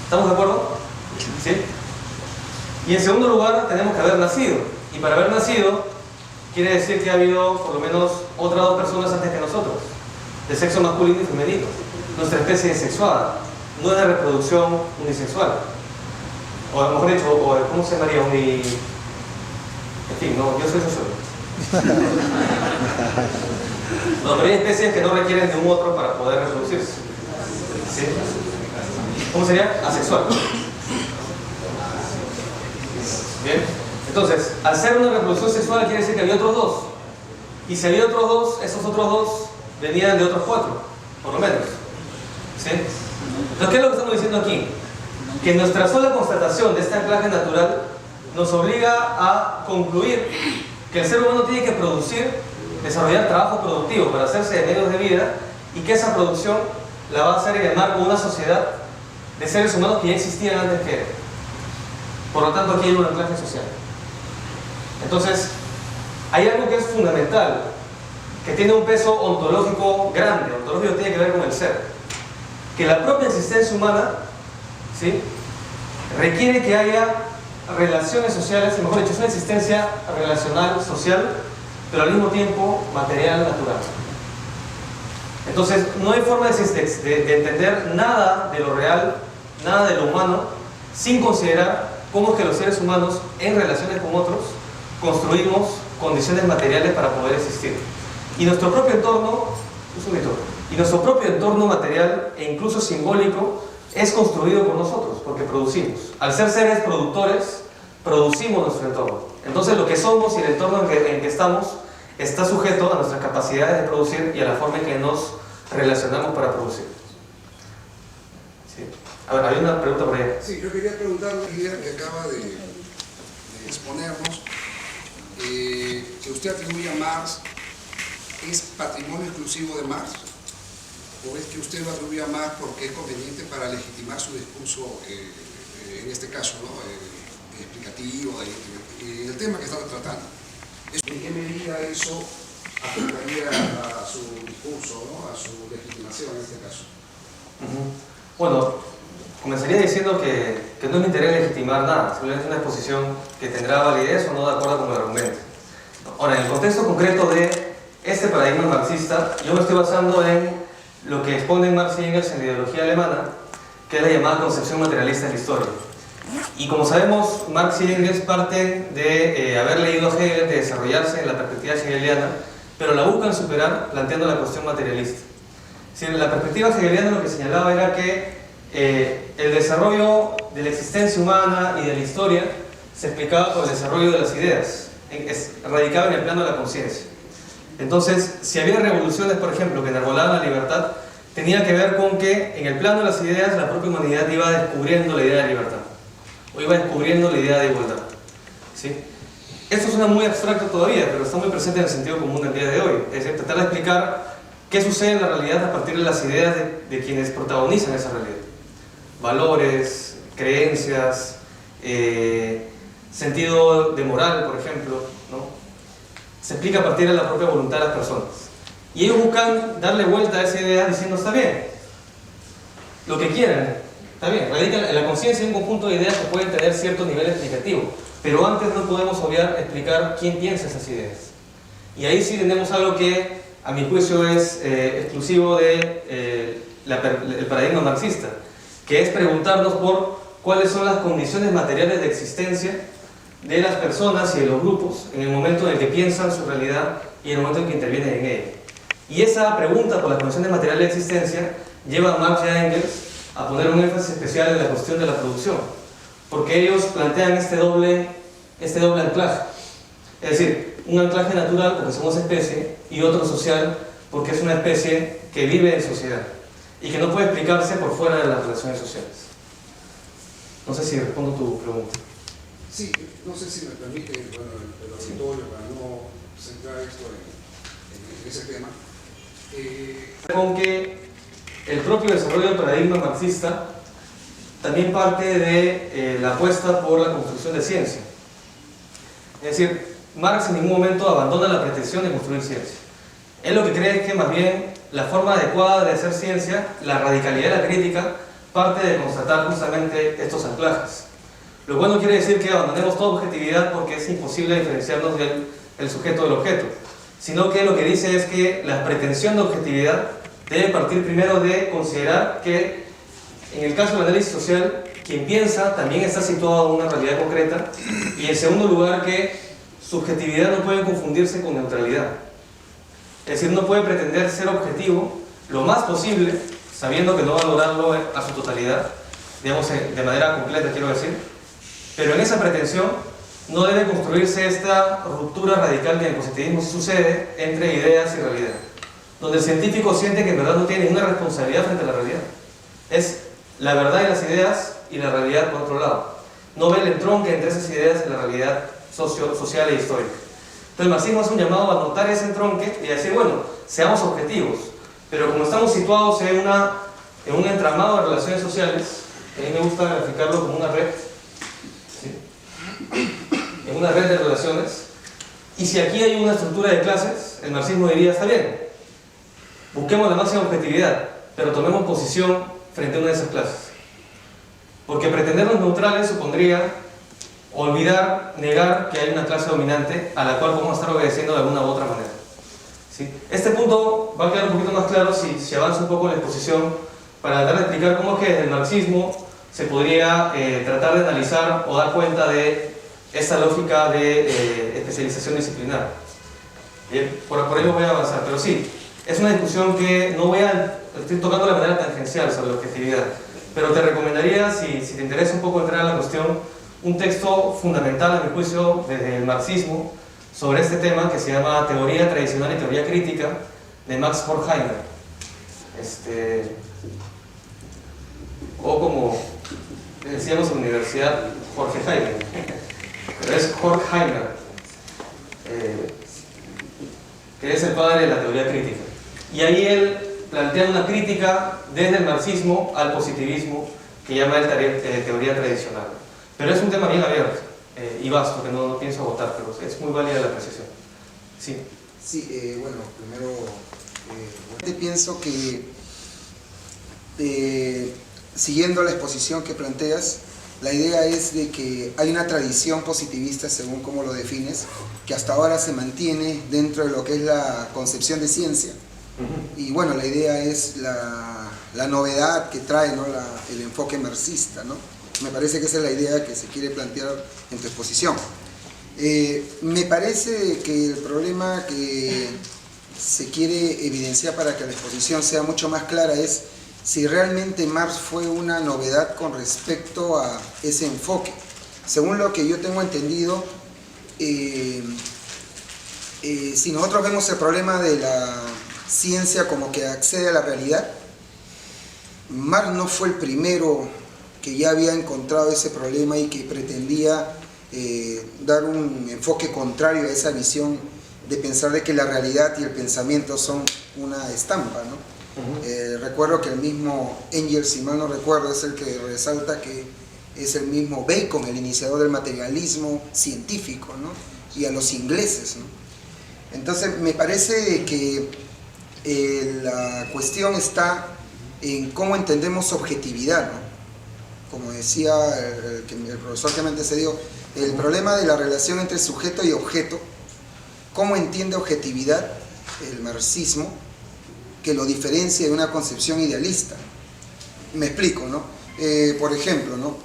¿Estamos de acuerdo? ¿Sí? Y en segundo lugar, tenemos que haber nacido. Y para haber nacido, quiere decir que ha habido por lo menos otras 2 personas antes que nosotros, de sexo masculino y femenino. Nuestra especie es sexuada, no es de reproducción unisexual. O a lo mejor dicho, ¿cómo se llamaría? En fin, no, yo soy sexual. No, pero hay especies que no requieren de un otro para poder reproducirse. ¿Sí? ¿Cómo sería? Asexual. Bien. Entonces, al ser una reproducción sexual quiere decir que había otros 2. Y si había otros 2, esos otros 2 venían de otros 4, por lo menos. ¿Sí? Entonces, ¿qué es lo que estamos diciendo aquí? Que nuestra sola constatación de este anclaje natural nos obliga a concluir que el ser humano tiene que producir, desarrollar trabajo productivo para hacerse de medios de vida y que esa producción la va a hacer en el marco de una sociedad de seres humanos que ya existían antes que él. Por lo tanto, aquí hay un anclaje social. Entonces, hay algo que es fundamental, que tiene un peso ontológico grande. Ontológico tiene que ver con el ser. Que la propia existencia humana, ¿sí?, requiere que haya relaciones sociales, mejor dicho, es una existencia relacional, social, pero al mismo tiempo material, natural. Entonces, no hay forma de entender nada de lo real, nada de lo humano, sin considerar cómo es que los seres humanos, en relaciones con otros, construimos condiciones materiales para poder existir. Y nuestro propio entorno, nuestro propio entorno material e incluso simbólico es construido por nosotros, porque producimos. Al ser seres productores, producimos nuestro entorno. Entonces lo que somos y el entorno en que estamos está sujeto a nuestras capacidades de producir y a la forma en que nos relacionamos para producir. ¿Sí? A ver, hay una pregunta por ahí. Sí, yo quería preguntarle la idea que acaba de exponernos, que usted atribuye a Marx, ¿es patrimonio exclusivo de Marx? ¿O es que usted lo atribuye a Marx porque es conveniente para legitimar su discurso, en este caso, ¿no?, explicativo, el tema que estaba tratando? ¿En qué medida eso afectaría a su discurso, ¿no?, a su legitimación en este caso? Bueno, comenzaría diciendo que no es mi interés legitimar nada, simplemente es una exposición que tendrá validez o no de acuerdo con el argumento. Ahora, en el contexto concreto de este paradigma marxista, yo me estoy basando en lo que exponen Marx y Engels en la ideología alemana, que es la llamada concepción materialista de la historia. Y como sabemos, Marx y Engels parten de haber leído a Hegel, de desarrollarse en la perspectiva hegeliana, pero la buscan superar planteando la cuestión materialista. Si en la perspectiva hegeliana lo que señalaba era que el desarrollo de la existencia humana y de la historia se explicaba por el desarrollo de las ideas, radicaba en el plano de la conciencia. Entonces, si había revoluciones, por ejemplo, que enarbolaban la libertad, tenía que ver con que en el plano de las ideas la propia humanidad iba descubriendo la idea de libertad, o iba descubriendo la idea de igualdad. ¿Sí? Esto suena muy abstracto todavía, pero está muy presente en el sentido común del día de hoy. Es decir, tratar de explicar qué sucede en la realidad a partir de las ideas de quienes protagonizan esa realidad. Valores, creencias, sentido de moral, por ejemplo, ¿no? Se explica a partir de la propia voluntad de las personas. Y ellos buscan darle vuelta a esa idea diciendo, está bien, lo que quieran, está bien, radica en la conciencia un conjunto de ideas que pueden tener cierto nivel explicativo, pero antes no podemos obviar explicar quién piensa esas ideas. Y ahí sí tenemos algo que, a mi juicio, es exclusivo del paradigma marxista, que es preguntarnos por cuáles son las condiciones materiales de existencia de las personas y de los grupos en el momento en el que piensan su realidad y en el momento en que intervienen en ella. Y esa pregunta por las condiciones materiales de existencia lleva a Marx y a Engels a poner un énfasis especial en la cuestión de la producción, porque ellos plantean este doble anclaje. Es decir, un anclaje natural porque somos especie y otro social porque es una especie que vive en sociedad y que no puede explicarse por fuera de las relaciones sociales. No sé si respondo tu pregunta. Sí, no sé si me permite, bueno, el auditorio, para no centrar esto en ese tema. Con que el propio desarrollo del paradigma marxista también parte de la apuesta por la construcción de ciencia. Es decir, Marx en ningún momento abandona la pretensión de construir ciencia. Él lo que cree es que más bien la forma adecuada de hacer ciencia, la radicalidad de la crítica, parte de constatar justamente estos anclajes. Lo cual no quiere decir que abandonemos toda objetividad porque es imposible diferenciarnos del sujeto del objeto, sino que lo que dice es que la pretensión de objetividad debe partir primero de considerar que en el caso del análisis social, quien piensa también está situado en una realidad concreta, y en segundo lugar que subjetividad no puede confundirse con neutralidad. Es decir, no puede pretender ser objetivo lo más posible, sabiendo que no va a lograrlo a su totalidad, digamos de manera completa, quiero decir, pero en esa pretensión no debe construirse esta ruptura radical que en el positivismo sí sucede entre ideas y realidad, donde el científico siente que en verdad no tiene ninguna responsabilidad frente a la realidad. Es la verdad y las ideas y la realidad por otro lado. No ve el entronque entre esas ideas y la realidad social e histórica. Entonces el marxismo es un llamado a notar ese entronque y a decir, bueno, seamos objetivos, pero como estamos situados en un entramado de relaciones sociales, a mí me gusta graficarlo como una red, ¿sí? una red de relaciones, y si aquí hay una estructura de clases, el marxismo diría, está bien, busquemos la máxima objetividad, pero tomemos posición frente a una de esas clases. Porque pretendernos neutrales supondría olvidar, negar que hay una clase dominante a la cual podemos estar obedeciendo de alguna u otra manera. ¿Sí? Este punto va a quedar un poquito más claro si avanza un poco la exposición para tratar de explicar cómo es que desde el marxismo se podría tratar de analizar o dar cuenta de esta lógica de especialización disciplinar. Bien, por ello voy a avanzar, pero sí, es una discusión que no estoy tocando de manera tangencial sobre la objetividad, pero te recomendaría, si te interesa un poco entrar a la cuestión, un texto fundamental a mi juicio desde el marxismo sobre este tema que se llama Teoría Tradicional y Teoría Crítica de Max Horkheimer, o como decíamos en la universidad, Jorge Jaime, pero es Horkheimer, que es el padre de la teoría crítica. Y ahí él plantea una crítica desde el marxismo al positivismo que llama él teoría tradicional. Pero es un tema bien abierto y vasto que no pienso agotar, pero es muy válida la apreciación. Sí. Sí, bueno, primero pienso que siguiendo la exposición que planteas, la idea es de que hay una tradición positivista, según como lo defines, que hasta ahora se mantiene dentro de lo que es la concepción de ciencia. Y bueno, la idea es la novedad que trae, ¿no? El enfoque marxista, ¿no? Me parece que esa es la idea que se quiere plantear en tu exposición. Me parece que el problema que se quiere evidenciar para que la exposición sea mucho más clara es si realmente Marx fue una novedad con respecto a ese enfoque. Según lo que yo tengo entendido, si nosotros vemos el problema de la ciencia como que accede a la realidad, Marx no fue el primero que ya había encontrado ese problema y que pretendía dar un enfoque contrario a esa visión de pensar de que la realidad y el pensamiento son una estampa, ¿no? Recuerdo que el mismo Engels, si mal no recuerdo, es el que resalta que es el mismo Bacon, el iniciador del materialismo científico, ¿no? Y a los ingleses, ¿no? Entonces me parece que la cuestión está en cómo entendemos objetividad, ¿no? Como decía el profesor que me antecedió, el problema de la relación entre sujeto y objeto, cómo entiende objetividad el marxismo, que lo diferencia de una concepción idealista. Me explico, ¿no? Por ejemplo, ¿no?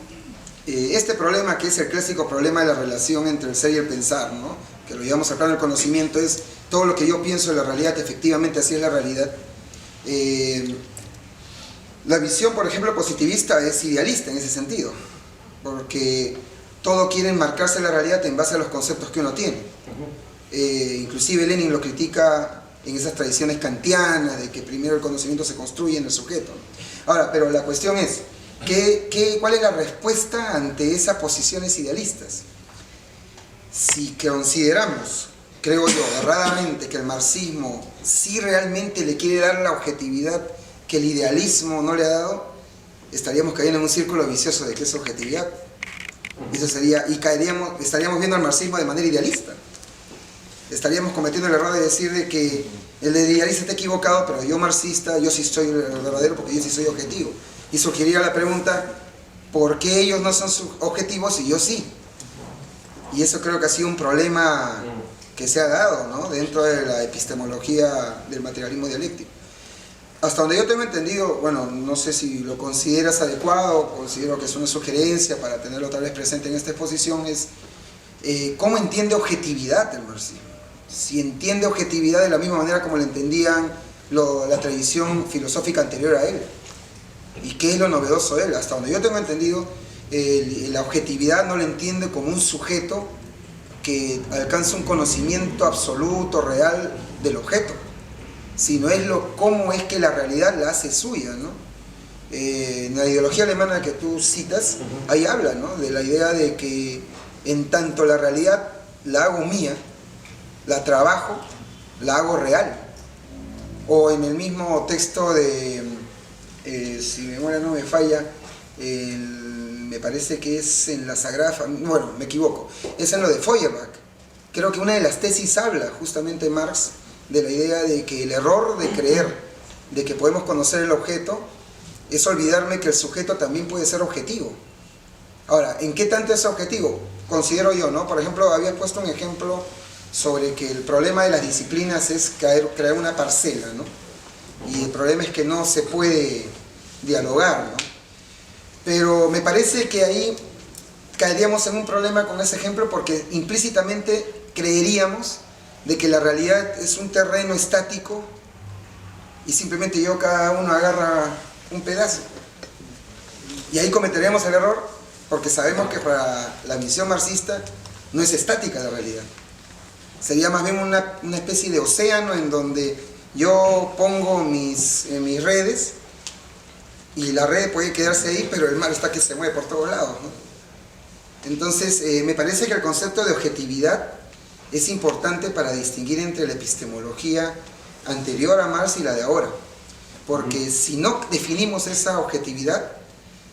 Este problema, que es el clásico problema de la relación entre el ser y el pensar, ¿no? Que lo llevamos al plano del conocimiento, es todo lo que yo pienso de la realidad, efectivamente así es la realidad. La visión, por ejemplo, positivista es idealista en ese sentido, porque todo quiere enmarcarse la realidad en base a los conceptos que uno tiene. Inclusive Lenin lo critica en esas tradiciones kantianas de que primero el conocimiento se construye en el sujeto. Ahora, pero la cuestión es, ¿cuál es la respuesta ante esas posiciones idealistas? Si consideramos, creo yo, erradamente, que el marxismo sí realmente le quiere dar la objetividad que el idealismo no le ha dado, estaríamos cayendo en un círculo vicioso de que es objetividad. Eso sería, y estaríamos viendo al marxismo de manera idealista. Estaríamos cometiendo el error de decir de que el idealista está equivocado, pero yo marxista, yo sí soy el verdadero porque yo sí soy objetivo. Y surgiría la pregunta, ¿por qué ellos no son objetivos y yo sí? Y eso creo que ha sido un problema que se ha dado, ¿no? Dentro de la epistemología del materialismo dialéctico. Hasta donde yo tengo entendido, bueno, no sé si lo consideras adecuado, considero que es una sugerencia para tenerlo otra vez presente en esta exposición, es ¿cómo entiende objetividad el marxismo? Si entiende objetividad de la misma manera como la entendían la tradición filosófica anterior a él. ¿Y qué es lo novedoso de él? Hasta donde yo tengo entendido, la objetividad no la entiende como un sujeto que alcanza un conocimiento absoluto, real del objeto, sino es cómo es que la realidad la hace suya, ¿no? En la ideología alemana que tú citas, ahí habla, ¿no? De la idea de que en tanto la realidad la hago mía, la trabajo, la hago real. O en el mismo texto de, si mi memoria no me falla, el me parece que es en la Sagrada Familia, bueno, me equivoco, es en lo de Feuerbach. Creo que una de las tesis habla justamente Marx de la idea de que el error de creer de que podemos conocer el objeto es olvidarme que el sujeto también puede ser objetivo. Ahora, ¿en qué tanto es objetivo? Considero yo, ¿no? Por ejemplo, había puesto un ejemplo sobre que el problema de las disciplinas es crear una parcela, ¿no? Y el problema es que no se puede dialogar, ¿no? Pero me parece que ahí caeríamos en un problema con ese ejemplo porque implícitamente creeríamos de que la realidad es un terreno estático y simplemente cada uno agarra un pedazo. Y ahí cometeríamos el error porque sabemos que para la visión marxista no es estática la realidad. Sería más bien una especie de océano en donde yo pongo mis redes y la red puede quedarse ahí, pero el mar está que se mueve por todos lados, ¿no? Entonces, me parece que el concepto de objetividad es importante para distinguir entre la epistemología anterior a Marx y la de ahora. Porque si no definimos esa objetividad,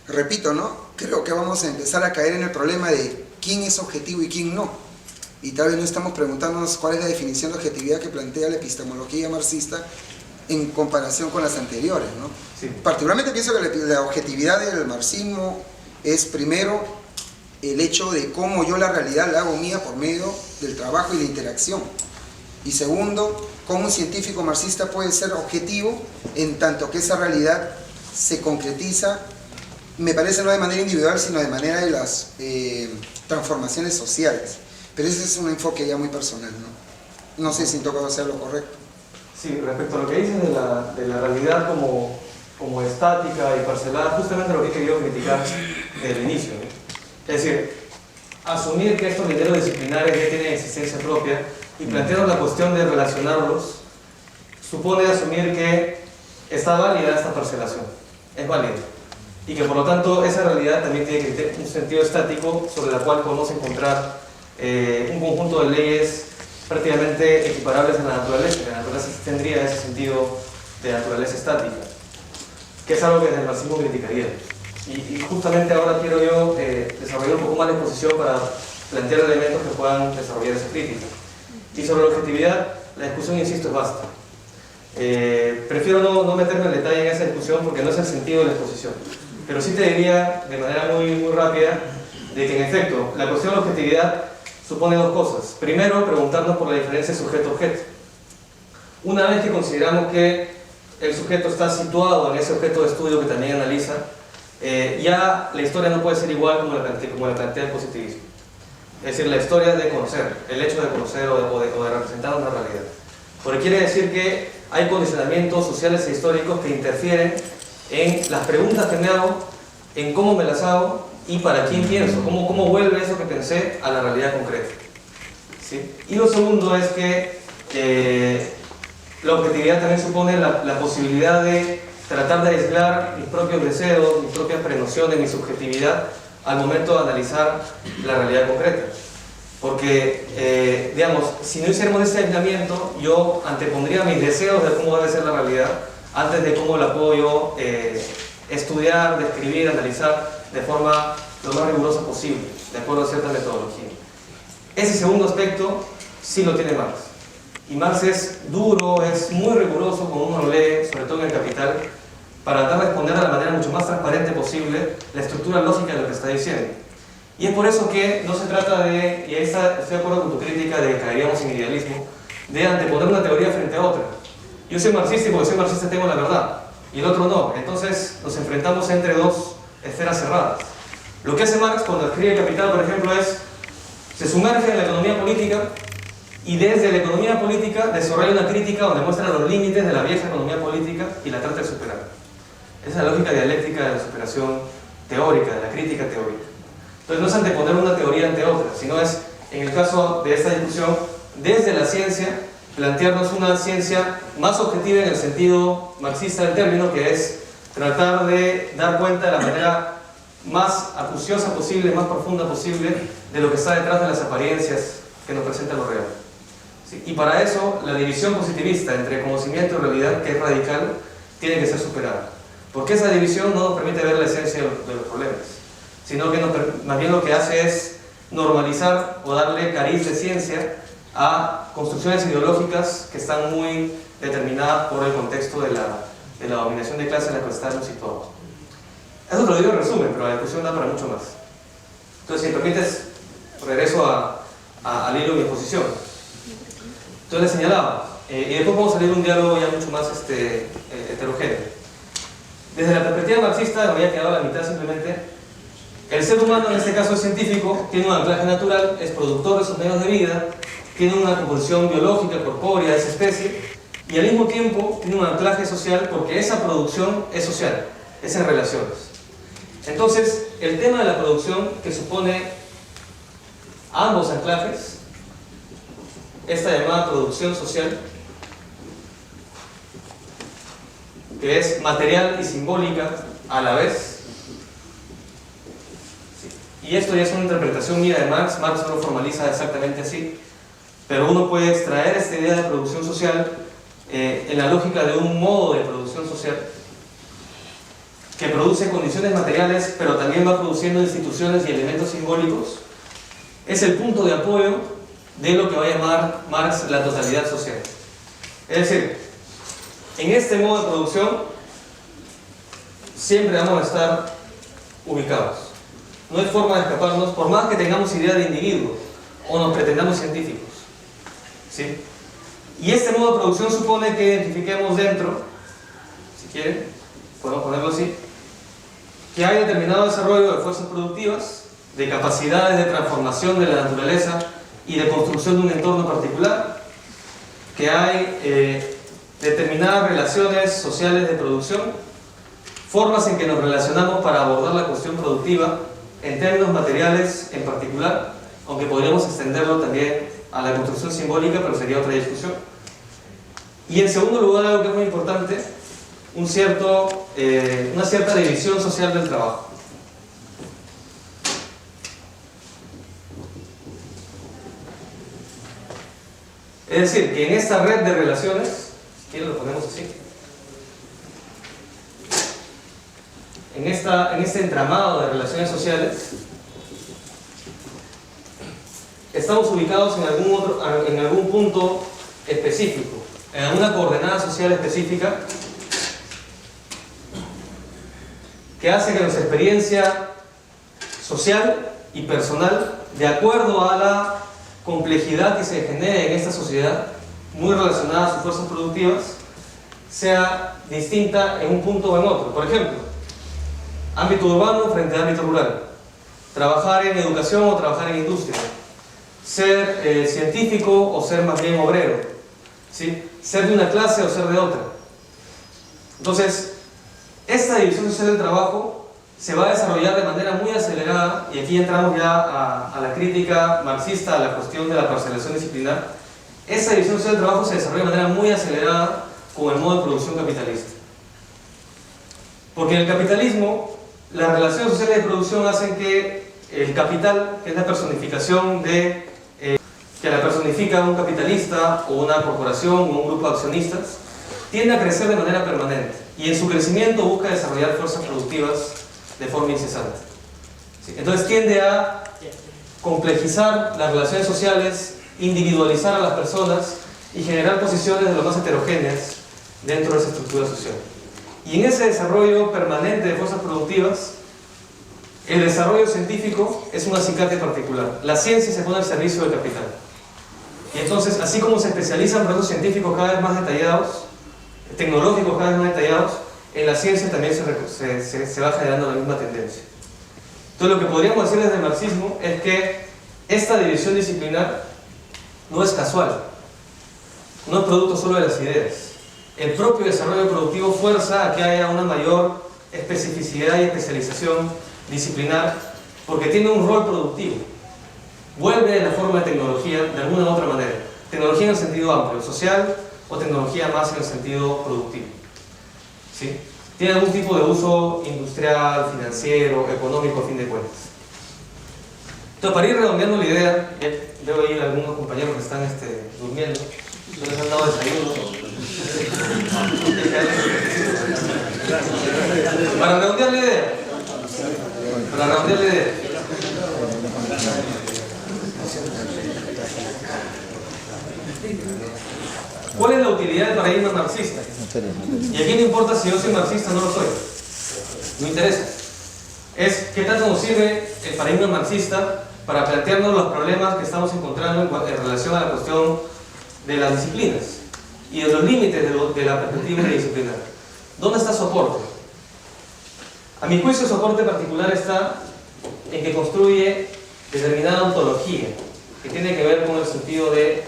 repito, ¿no? Creo que vamos a empezar a caer en el problema de quién es objetivo y quién no. Y tal vez no estamos preguntándonos cuál es la definición de objetividad que plantea la epistemología marxista en comparación con las anteriores, ¿no? Sí. Particularmente pienso que la objetividad del marxismo es primero el hecho de cómo yo la realidad la hago mía por medio del trabajo y la interacción. Y segundo, cómo un científico marxista puede ser objetivo en tanto que esa realidad se concretiza, me parece no de manera individual, sino de manera de las transformaciones sociales. Pero ese es un enfoque ya muy personal, ¿no? No sé si toca hacer lo correcto. Sí, respecto a lo que dices de la realidad como estática y parcelada, justamente lo que he querido criticar desde el inicio, ¿no? Es decir, asumir que estos criterios disciplinares ya tienen existencia propia y plantearnos la cuestión de relacionarlos supone asumir que está válida esta parcelación, es válida, y que por lo tanto esa realidad también tiene que tener un sentido estático sobre la cual podemos encontrar un conjunto de leyes prácticamente equiparables a la naturaleza. La naturaleza tendría ese sentido de naturaleza estática, que es algo que desde el marxismo criticaría. Y justamente ahora quiero yo desarrollar un poco más la exposición para plantear elementos que puedan desarrollar esa crítica. Y sobre la objetividad, la discusión, insisto, es vasta. Prefiero no meterme en detalle en esa discusión porque no es el sentido de la exposición. Pero sí te diría de manera muy rápida de que en efecto la cuestión de la objetividad supone dos cosas. Primero, preguntarnos por la diferencia sujeto-objeto. Una vez que consideramos que el sujeto está situado en ese objeto de estudio que también analiza, ya la historia no puede ser igual como la plantea el positivismo. Es decir, la historia de conocer, el hecho de conocer o de representar una realidad. Porque quiere decir que hay condicionamientos sociales e históricos que interfieren en las preguntas que me hago, en cómo me las hago y para quién pienso, cómo vuelve eso que pensé a la realidad concreta. ¿Sí? Y lo segundo es que la objetividad también supone la posibilidad de tratar de aislar mis propios deseos, mis propias prenociones, mi subjetividad al momento de analizar la realidad concreta. Porque, digamos, si no hiciéramos ese aislamiento, yo antepondría mis deseos de cómo debe ser la realidad antes de cómo la puedo yo estudiar, describir, analizar de forma lo más rigurosa posible, de acuerdo a cierta metodología. Ese segundo aspecto sí lo tiene Marx. Y Marx es duro, es muy riguroso cuando uno lo lee, sobre todo en el Capital, para tratar de responder de la manera mucho más transparente posible la estructura lógica de lo que está diciendo. Y es por eso que no se trata de, y ahí estoy de acuerdo con tu crítica de que caeríamos en idealismo, de anteponer una teoría frente a otra. Yo soy marxista y porque soy marxista tengo la verdad, y el otro no. Entonces nos enfrentamos entre dos esferas cerradas. Lo que hace Marx cuando escribe el Capital, por ejemplo, es se sumerge en la economía política y desde la economía política desarrolla una crítica donde muestra los límites de la vieja economía política y la trata de superar. Esa es la lógica dialéctica de la superación teórica, de la crítica teórica. Entonces no es anteponer una teoría ante otra, sino es, en el caso de esta discusión, desde la ciencia, plantearnos una ciencia más objetiva en el sentido marxista del término, que es tratar de dar cuenta de la manera más acuciosa posible, más profunda posible, de lo que está detrás de las apariencias que nos presenta lo real. ¿Sí? Y para eso, la división positivista entre conocimiento y realidad, que es radical, tiene que ser superada. Porque esa división no nos permite ver la esencia de los problemas, sino que más bien lo que hace es normalizar o darle cariz de ciencia a construcciones ideológicas que están muy determinadas por el contexto de la dominación de clase en la que estamos situados. Eso te lo digo en resumen, pero la discusión da para mucho más. Entonces, si me permites, regreso al hilo de mi exposición. Entonces les señalaba, y después vamos a salir un diálogo ya mucho más heterogéneo. Desde la perspectiva marxista, me había quedado a la mitad simplemente, el ser humano, en este caso es científico, tiene un anclaje natural, es productor de sus medios de vida, tiene una composición biológica, corpórea de esa especie, y al mismo tiempo tiene un anclaje social porque esa producción es social, es en relaciones. Entonces, el tema de la producción, que supone ambos anclajes, esta llamada producción social, que es material y simbólica a la vez, y esto ya es una interpretación mía de Marx no lo formaliza exactamente así, pero uno puede extraer esta idea de producción social en la lógica de un modo de producción social que produce condiciones materiales, pero también va produciendo instituciones y elementos simbólicos. Es el punto de apoyo de lo que va a llamar Marx la totalidad social. Es decir, en este modo de producción siempre vamos a estar ubicados. No hay forma de escaparnos, por más que tengamos idea de individuo o nos pretendamos científicos. ¿Sí? Y este modo de producción supone que identifiquemos dentro, si quieren, podemos ponerlo así, que hay determinado desarrollo de fuerzas productivas, de capacidades de transformación de la naturaleza y de construcción de un entorno particular, que hay determinadas relaciones sociales de producción, formas en que nos relacionamos para abordar la cuestión productiva en términos materiales en particular, aunque podríamos extenderlo también a la construcción simbólica, pero sería otra discusión. Y en segundo lugar, algo que es muy importante, una cierta división social del trabajo. Es decir, que en esta red de relaciones, si quieren lo ponemos así, en este entramado de relaciones sociales, estamos ubicados en algún punto específico, en alguna coordenada social específica que hace que nuestra experiencia social y personal, de acuerdo a la complejidad que se genere en esta sociedad, muy relacionada a sus fuerzas productivas, sea distinta en un punto o en otro. Por ejemplo, ámbito urbano frente a ámbito rural, trabajar en educación o trabajar en industria, ser científico o ser más bien obrero, ¿sí? Ser de una clase o ser de otra. Entonces, esta división social del trabajo se va a desarrollar de manera muy acelerada, y aquí entramos ya a la crítica marxista, a la cuestión de la parcelación disciplinar. Esta división social del trabajo se desarrolla de manera muy acelerada con el modo de producción capitalista. Porque en el capitalismo, las relaciones sociales de producción hacen que el capital, que es la personificación que la personifica un capitalista o una corporación o un grupo de accionistas, tiende a crecer de manera permanente y en su crecimiento busca desarrollar fuerzas productivas de forma incesante. ¿Sí? Entonces tiende a complejizar las relaciones sociales, individualizar a las personas y generar posiciones de lo más heterogéneas dentro de esa estructura social. Y en ese desarrollo permanente de fuerzas productivas, el desarrollo científico es un acicate particular. La ciencia se pone al servicio del capital. Y entonces, así como se especializan procesos científicos cada vez más detallados, tecnológicos cada vez más detallados, en la ciencia también se va generando la misma tendencia. Entonces, lo que podríamos decir desde el marxismo es que esta división disciplinar no es casual, no es producto solo de las ideas. El propio desarrollo productivo fuerza a que haya una mayor especificidad y especialización disciplinar, porque tiene un rol productivo. Vuelve en la forma de tecnología de alguna u otra manera. Tecnología en el sentido amplio, social, o tecnología más en el sentido productivo. ¿Sí? Tiene algún tipo de uso industrial, financiero, económico, a fin de cuentas. Entonces, para ir redondeando la idea, veo ahí algunos compañeros que están durmiendo, no les han dado desayuno. Para redondear la idea, Para redondear la idea. ¿Cuál es la utilidad del paradigma marxista? Y aquí no importa si yo soy marxista o no lo soy. No interesa. Es qué tanto nos sirve el paradigma marxista para plantearnos los problemas que estamos encontrando en relación a la cuestión de las disciplinas y de los límites de la perspectiva interdisciplinar. ¿Dónde está soporte? A mi juicio, el soporte particular está en que construye determinada ontología que tiene que ver con el sentido de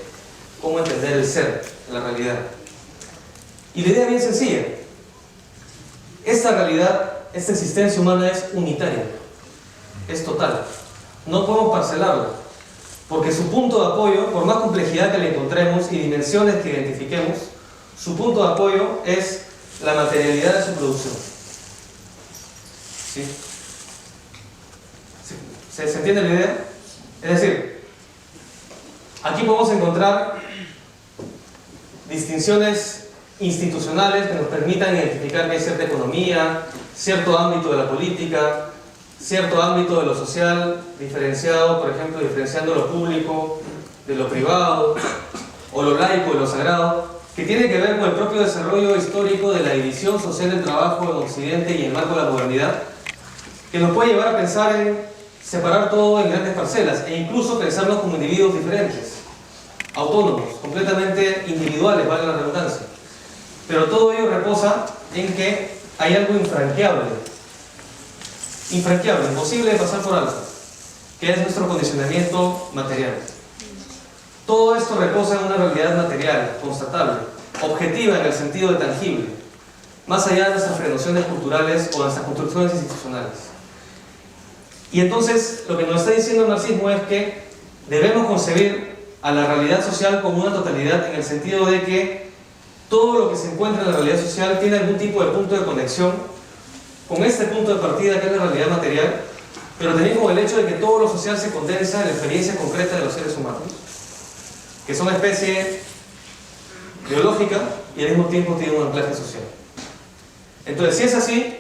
cómo entender el ser, la realidad. Y la idea es bien sencilla. Esta realidad, esta existencia humana es unitaria, es total. No podemos parcelarla, porque su punto de apoyo, por más complejidad que le encontremos y dimensiones que identifiquemos, su punto de apoyo es la materialidad de su producción. ¿Sí? ¿Se entiende la idea? Es decir, aquí podemos encontrar distinciones institucionales que nos permitan identificar que hay cierta economía, cierto ámbito de la política, cierto ámbito de lo social, diferenciado, por ejemplo, diferenciando lo público de lo privado, o lo laico de lo sagrado, que tiene que ver con el propio desarrollo histórico de la división social del trabajo en Occidente y en el marco de la modernidad, que nos puede llevar a pensar en separar todo en grandes parcelas e incluso pensarnos como individuos diferentes, autónomos, completamente individuales, vale la redundancia. Pero todo ello reposa en que hay algo infranqueable, imposible de pasar por alto, que es nuestro condicionamiento material. Todo esto reposa en una realidad material, constatable, objetiva en el sentido de tangible, más allá de nuestras prenociones culturales o de nuestras construcciones institucionales. Y entonces, lo que nos está diciendo el marxismo es que debemos concebir a la realidad social como una totalidad, en el sentido de que todo lo que se encuentra en la realidad social tiene algún tipo de punto de conexión con este punto de partida que es la realidad material, pero también con el hecho de que todo lo social se condensa en la experiencia concreta de los seres humanos, que son una especie biológica y al mismo tiempo tienen un anclaje social. Entonces, si es así,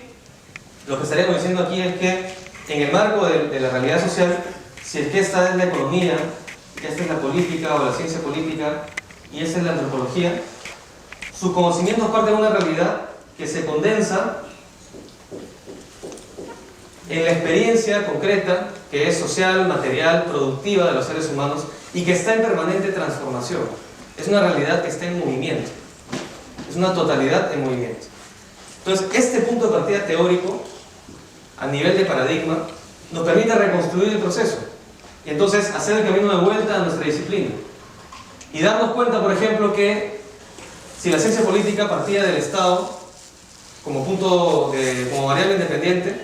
lo que estaríamos diciendo aquí es que en el marco de la realidad social, si es que esta es la economía, esta es la política o la ciencia política y esta es la antropología, su conocimiento es parte de una realidad que se condensa en la experiencia concreta que es social, material, productiva de los seres humanos y que está en permanente transformación. Es una realidad que está en movimiento, es una totalidad en movimiento. Entonces, este punto de partida teórico a nivel de paradigma nos permite reconstruir el proceso y entonces hacer el camino de vuelta a nuestra disciplina y darnos cuenta, por ejemplo, que si la ciencia política partía del Estado como como variable independiente,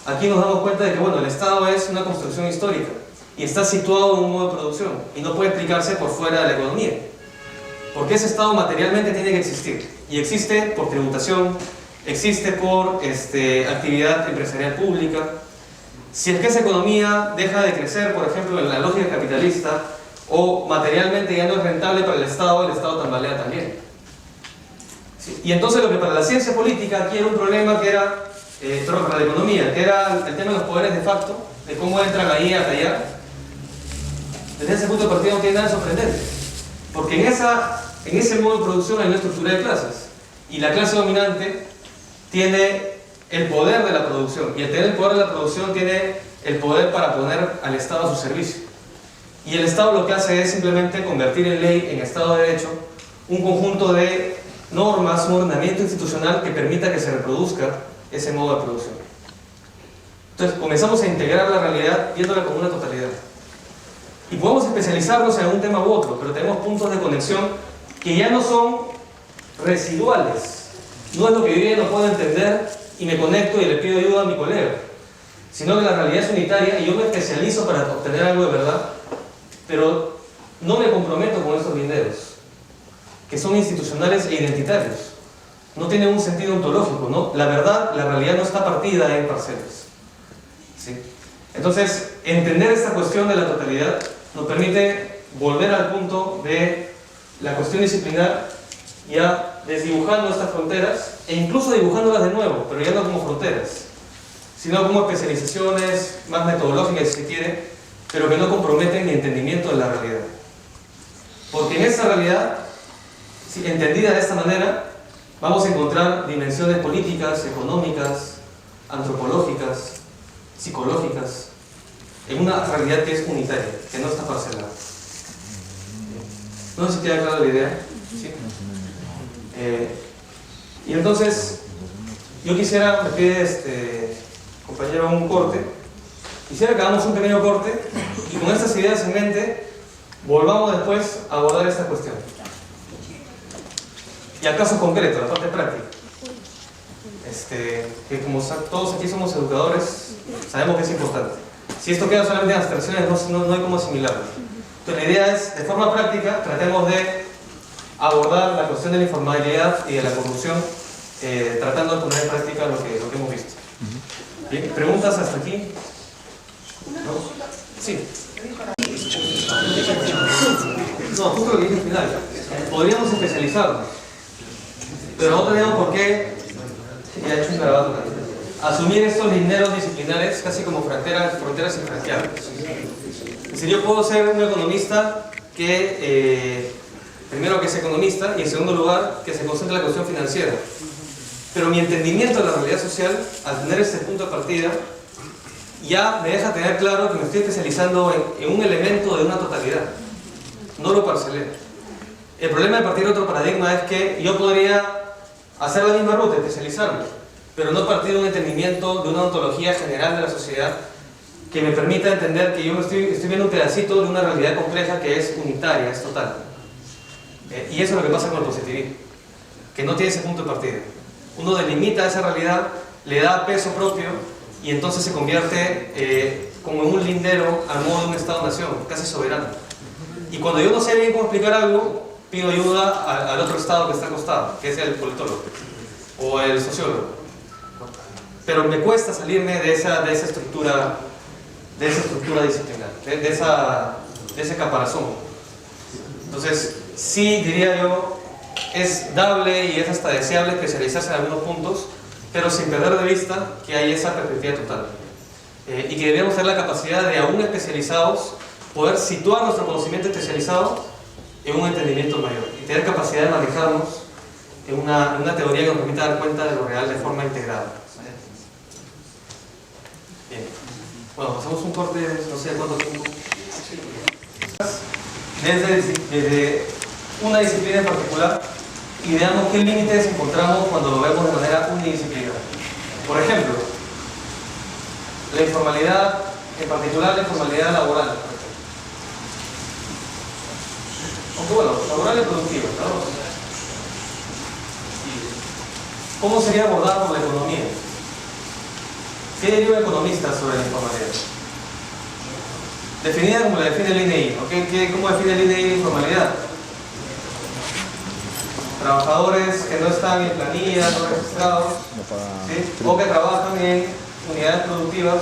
aquí nos damos cuenta de que bueno, el Estado es una construcción histórica y está situado en un modo de producción y no puede explicarse por fuera de la economía, porque ese Estado materialmente tiene que existir y existe por tributación, existe por actividad empresarial pública. Si es que esa economía deja de crecer, por ejemplo, en la lógica capitalista, o materialmente ya no es rentable para el Estado tambalea también. ¿Sí? Y entonces lo que para la ciencia política aquí era un problema que era, para la economía, que era el tema de los poderes de facto, de cómo entran ahí a tallar, desde ese punto de partida no tiene nada de sorprendente, porque en ese modo de producción hay una estructura de clases, y la clase dominante tiene el poder de la producción, y al tener el poder de la producción tiene el poder para poner al Estado a su servicio. Y el Estado lo que hace es simplemente convertir en ley, en Estado de Derecho, un conjunto de normas, un ordenamiento institucional que permita que se reproduzca ese modo de producción. Entonces comenzamos a integrar la realidad viéndola como una totalidad. Y podemos especializarnos en un tema u otro, pero tenemos puntos de conexión que ya no son residuales. No es lo que yo ya no puedo entender y me conecto y le pido ayuda a mi colega, sino que la realidad es unitaria y yo me especializo para obtener algo de verdad, pero no me comprometo con esos linderos, que son institucionales e identitarios. No tienen un sentido ontológico, ¿no? La verdad, la realidad no está partida en parcelas. ¿Sí? Entonces, entender esta cuestión de la totalidad nos permite volver al punto de la cuestión disciplinar, ya desdibujando estas fronteras e incluso dibujándolas de nuevo, pero ya no como fronteras, sino como especializaciones más metodológicas, si se quiere, pero que no comprometen mi entendimiento de la realidad. Porque en esa realidad, si entendida de esta manera, vamos a encontrar dimensiones políticas, económicas, antropológicas, psicológicas, en una realidad que es unitaria, que no está parcelada. No sé si queda clara la idea. ¿Sí? Y entonces, yo quisiera, me pide compañero un corte, quisiera que hagamos un pequeño corte y con estas ideas en mente volvamos después a abordar esta cuestión. Y al caso concreto, la parte práctica. Que como todos aquí somos educadores, sabemos que es importante. Si esto queda solamente en abstracciones, no hay cómo asimilarlo. Entonces la idea es, de forma práctica, tratemos de abordar la cuestión de la informalidad y de la corrupción, tratando de poner en práctica lo que hemos visto. ¿Bien? ¿Preguntas hasta aquí? ¿No? Sí. No, justo lo que dije al final. Podríamos especializarnos, pero no tenemos por qué, ya he hecho un grabado acá, asumir estos linderos disciplinares casi como fronteras infranqueables. Es decir, yo puedo ser un economista que, primero que es economista y en segundo lugar que se concentra en la cuestión financiera. Pero mi entendimiento de la realidad social, al tener este punto de partida, ya me deja tener claro que me estoy especializando en un elemento de una totalidad. No lo parcelé. El problema de partir de otro paradigma es que yo podría hacer la misma ruta, especializarme, pero no partir de un entendimiento de una ontología general de la sociedad que me permita entender que yo estoy viendo un pedacito de una realidad compleja que es unitaria, es total. Y eso es lo que pasa con el positivismo, que no tiene ese punto de partida. Uno delimita esa realidad, le da peso propio y entonces se convierte como en un lindero al modo de un Estado-nación, casi soberano. Y cuando yo no sé bien cómo explicar algo, pido ayuda al otro Estado que está al costado, que es el politólogo o el sociólogo. Pero me cuesta salirme de esa estructura disciplinar, de ese caparazón. Entonces, sí diría yo, es dable y es hasta deseable especializarse en algunos puntos, pero sin perder de vista que hay esa perspectiva total. Y que debemos tener la capacidad de, aún especializados, poder situar nuestro conocimiento especializado en un entendimiento mayor y tener capacidad de manejarnos en una teoría que nos permita dar cuenta de lo real de forma integrada. Bien. Bueno, pasamos un corte, no sé cuánto tiempo. Desde una disciplina en particular y veamos qué límites encontramos cuando lo vemos de manera unidisciplinar. Por ejemplo, la informalidad, en particular la informalidad laboral. Aunque bueno, laboral y productiva, ¿no? ¿Cómo sería abordado por la economía? ¿Qué diría un economista sobre la informalidad? Definida como la define el INEI, ¿no? ¿Cómo define el INEI la informalidad? Trabajadores que no están en planilla, no registrados, ¿sí? O que trabajan en unidades productivas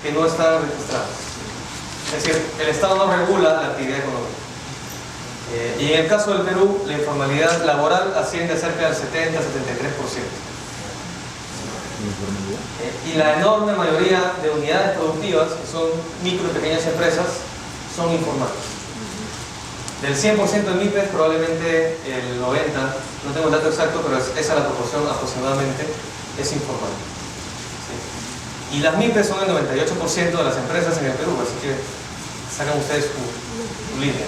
que no están registradas. Es decir, el Estado no regula la actividad económica. Y en el caso del Perú, la informalidad laboral asciende a cerca del 70-73%. Y la enorme mayoría de unidades productivas, que son micro y pequeñas empresas, son informales. Del 100% de MIPES, probablemente el 90%, no tengo el dato exacto, pero esa es la proporción aproximadamente, es informal. ¿Sí? Y las MIPES son el 98% de las empresas en el Perú, así que sacan ustedes su línea.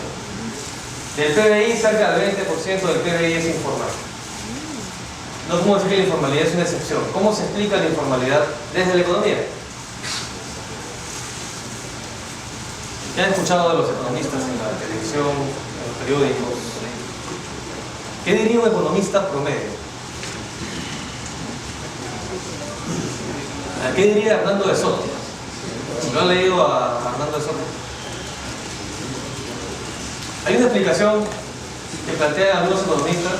Del PBI, cerca del 20% del PBI es informal. No podemos decir que la informalidad es una excepción. ¿Cómo se explica la informalidad desde la economía? ¿Qué han escuchado de los economistas en la televisión, en los periódicos? ¿Qué diría un economista promedio? ¿Qué diría Hernando de Soto? ¿Lo han leído a Hernando de Soto? Hay una explicación que plantean algunos economistas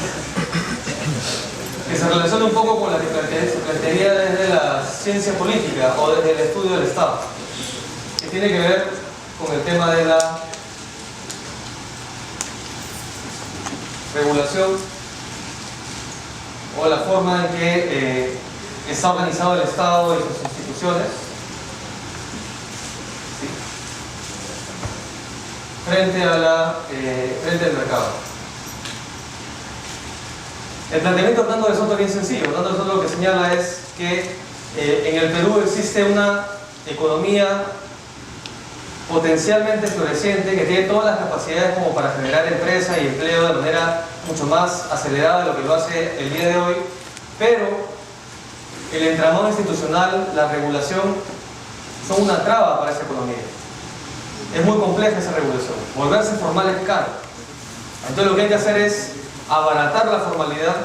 que se relaciona un poco con la que se plantearía desde la ciencia política o desde el estudio del Estado, que tiene que ver con el tema de la regulación o la forma en que está organizado el Estado y sus instituciones instituciones, ¿sí?, frente al mercado. El planteamiento de Hernando de Soto es bien sencillo. Hernando de Soto lo que señala es que en el Perú existe una economía potencialmente floreciente que tiene todas las capacidades como para generar empresa y empleo de manera mucho más acelerada de lo que lo hace el día de hoy, pero el entramado institucional, la regulación, son una traba para esa economía. Es muy compleja esa regulación. Volverse formal es caro. Entonces lo que hay que hacer es abaratar la formalidad,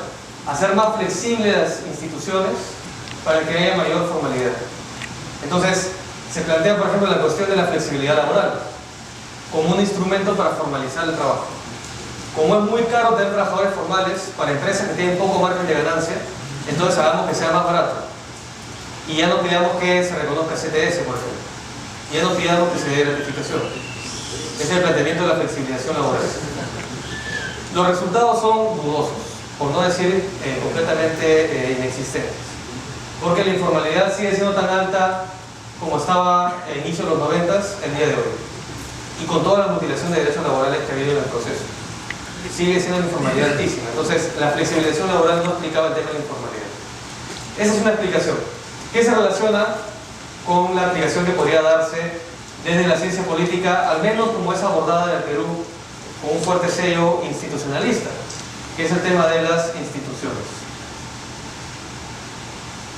hacer más flexibles las instituciones para que haya mayor formalidad. Entonces se plantea, por ejemplo, la cuestión de la flexibilidad laboral como un instrumento para formalizar el trabajo. Como es muy caro tener trabajadores formales para empresas que tienen poco margen de ganancia, entonces hagamos que sea más barato. Y ya no pidamos que se reconozca CTS, por ejemplo. Y ya no pidamos que se dé gratificación. Ese es el planteamiento de la flexibilización laboral. Los resultados son dudosos, por no decir completamente inexistentes. Porque la informalidad sigue siendo tan alta como estaba a inicio de los 90s el día de hoy. Y con toda la mutilación de derechos laborales que ha habido en el proceso. Sigue siendo una informalidad altísima. Entonces, la flexibilización laboral no explicaba el tema de la informalidad. Esa es una explicación que se relaciona con la aplicación que podría darse desde la ciencia política, al menos como es abordada en el Perú, con un fuerte sello institucionalista, que es el tema de las instituciones.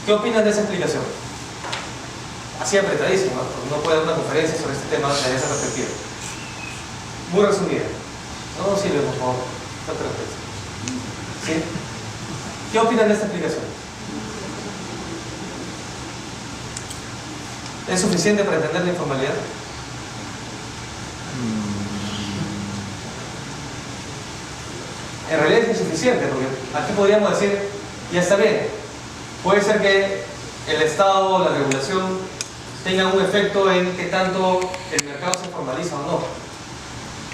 ¿Qué opinan de esa explicación? Así apretadísimo, ¿no? Porque no puede dar una conferencia sobre este tema desde esa perspectiva. Muy resumida. No, Silvia, por favor. No te repites. ¿Sí? ¿Qué opinan de esta explicación? ¿Es suficiente para entender la informalidad? En realidad es insuficiente, porque aquí podríamos decir, ya está bien, puede ser que el Estado, la regulación, tengan un efecto en que tanto el mercado se formaliza o no,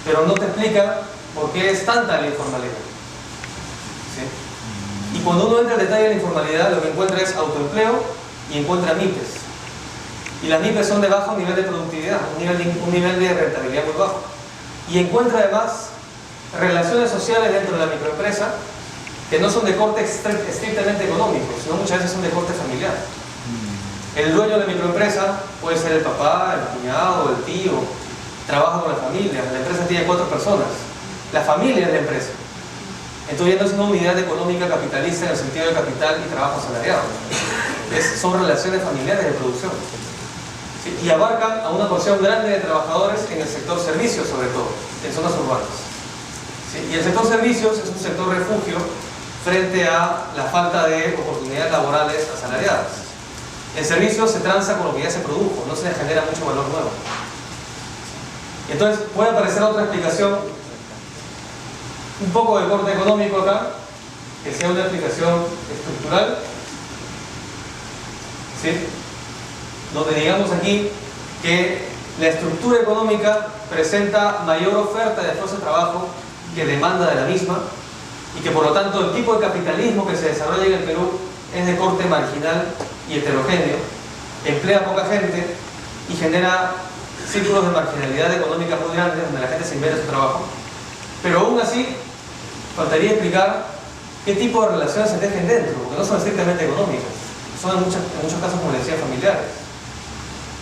pero no te explica por qué es tanta la informalidad. ¿Sí? Y cuando uno entra en detalle de la informalidad, lo que encuentra es autoempleo y encuentra MIPES. Y las MIPES son de bajo nivel de productividad, un nivel de rentabilidad muy bajo. Y encuentra además relaciones sociales dentro de la microempresa que no son de corte estrictamente económico, sino muchas veces son de corte familiar. El dueño de la microempresa puede ser el papá, el cuñado, el tío, trabaja con la familia, la empresa tiene 4 personas, la familia es la empresa. Entonces ya no es una unidad económica capitalista en el sentido de capital y trabajo asalariado. Son relaciones familiares de producción. ¿Sí? Y abarcan a una porción grande de trabajadores en el sector servicios, sobre todo, en zonas urbanas. ¿Sí? Y el sector servicios es un sector refugio frente a la falta de oportunidades laborales asalariadas. En servicios se transa con lo que ya se produjo, no se genera mucho valor nuevo. Entonces puede aparecer otra explicación, un poco de corte económico acá, que sea una explicación estructural, ¿sí?, donde digamos aquí que la estructura económica presenta mayor oferta de fuerza de trabajo que demanda de la misma, y que por lo tanto el tipo de capitalismo que se desarrolla en el Perú es de corte marginal y heterogéneo, emplea poca gente y genera círculos de marginalidad económica muy grandes donde la gente se inventa su trabajo. Pero aún así faltaría explicar qué tipo de relaciones se tejen dentro, porque no son estrictamente económicas, son en muchos casos, como les decía, familiares,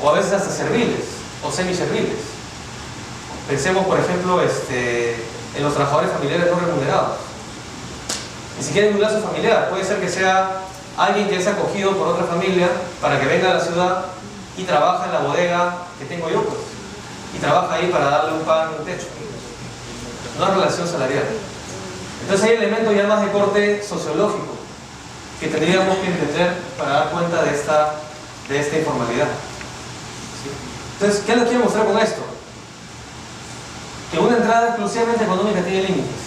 o a veces hasta serviles o semiserviles. Pensemos, por ejemplo, en los trabajadores familiares no remunerados. Ni siquiera en un lazo familiar, puede ser que sea alguien que es acogido por otra familia para que venga a la ciudad y trabaja en la bodega que tengo yo, pues, y trabaja ahí para darle un pan y un techo. No hay relación salarial. Entonces hay elementos ya más de corte sociológico que tendríamos que entender para dar cuenta de esta informalidad. ¿Sí? Entonces, ¿qué les quiero mostrar con esto? Que una entrada exclusivamente económica tiene límites.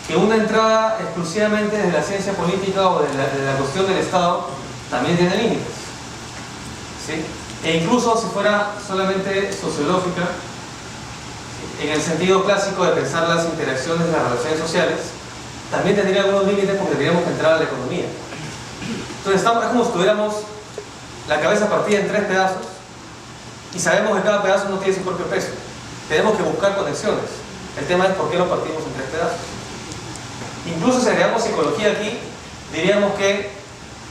Que una entrada exclusivamente desde la ciencia política o de la cuestión del Estado también tiene límites. ¿Sí? E incluso si fuera solamente sociológica, en el sentido clásico de pensar las interacciones de las relaciones sociales, también tendría algunos límites porque tendríamos que entrar a la economía. Entonces es como si estuviéramos la cabeza partida en 3 pedazos y sabemos que cada pedazo no tiene su propio peso. Tenemos que buscar conexiones. El tema es por qué lo partimos en 3 pedazos. Incluso si agregamos psicología aquí, diríamos que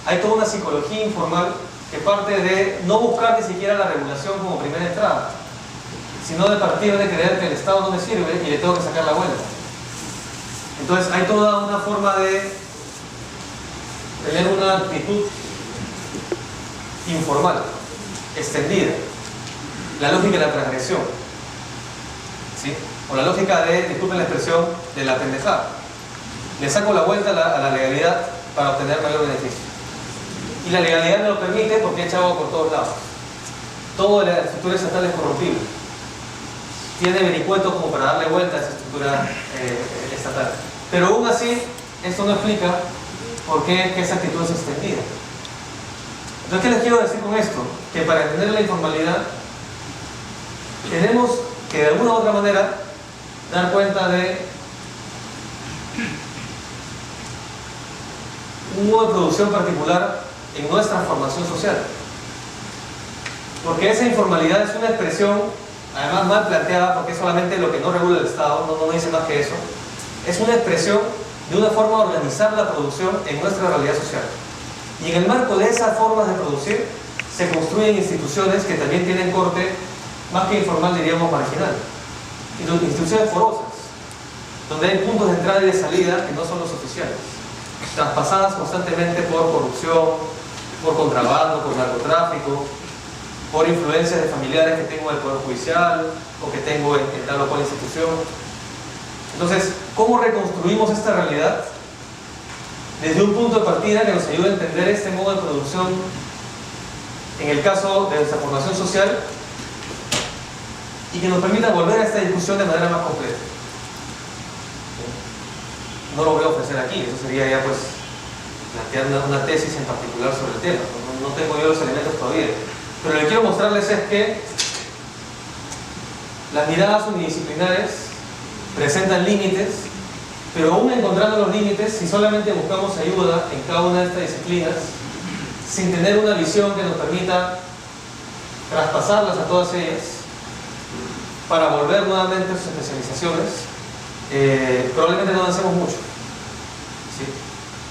hay toda una psicología informal que parte de no buscar ni siquiera la regulación como primera entrada, sino de partir de creer que el Estado no me sirve y le tengo que sacar la vuelta. Entonces hay toda una forma de tener una actitud informal, extendida, la lógica de la transgresión, ¿sí? O la lógica de, disculpen la expresión, de la pendejada. Le saco la vuelta a la legalidad para obtener mayor beneficio. Y la legalidad me lo permite porque he echado por todos lados. Toda la estructura estatal es corrompible. Tiene vericuetos como para darle vuelta a esa estructura estatal. Pero aún así, esto no explica por qué esa actitud es extendida. Entonces, ¿qué les quiero decir con esto? Que para entender la informalidad, tenemos que de alguna u otra manera dar cuenta de un modo de producción particular en nuestra formación social. Porque esa informalidad es una expresión, además mal planteada, porque es solamente lo que no regula el Estado, no dice más que eso. Es una expresión de una forma de organizar la producción en nuestra realidad social. Y en el marco de esas formas de producir, se construyen instituciones que también tienen corte, más que informal diríamos marginal. Instituciones porosas, donde hay puntos de entrada y de salida que no son los oficiales, traspasadas constantemente por corrupción, por contrabando, por narcotráfico, por influencias de familiares que tengo en el Poder Judicial o que tengo en tal o cual institución. Entonces, ¿cómo reconstruimos esta realidad? Desde un punto de partida que nos ayude a entender este modo de producción en el caso de nuestra formación social y que nos permita volver a esta discusión de manera más completa. No lo voy a ofrecer aquí, eso sería ya pues plantear una tesis en particular sobre el tema. No tengo yo los elementos todavía. Pero lo que quiero mostrarles es que las miradas unidisciplinares presentan límites, pero aún encontrando los límites, si solamente buscamos ayuda en cada una de estas disciplinas, sin tener una visión que nos permita traspasarlas a todas ellas, para volver nuevamente a sus especializaciones, probablemente no avancemos mucho. ¿Sí?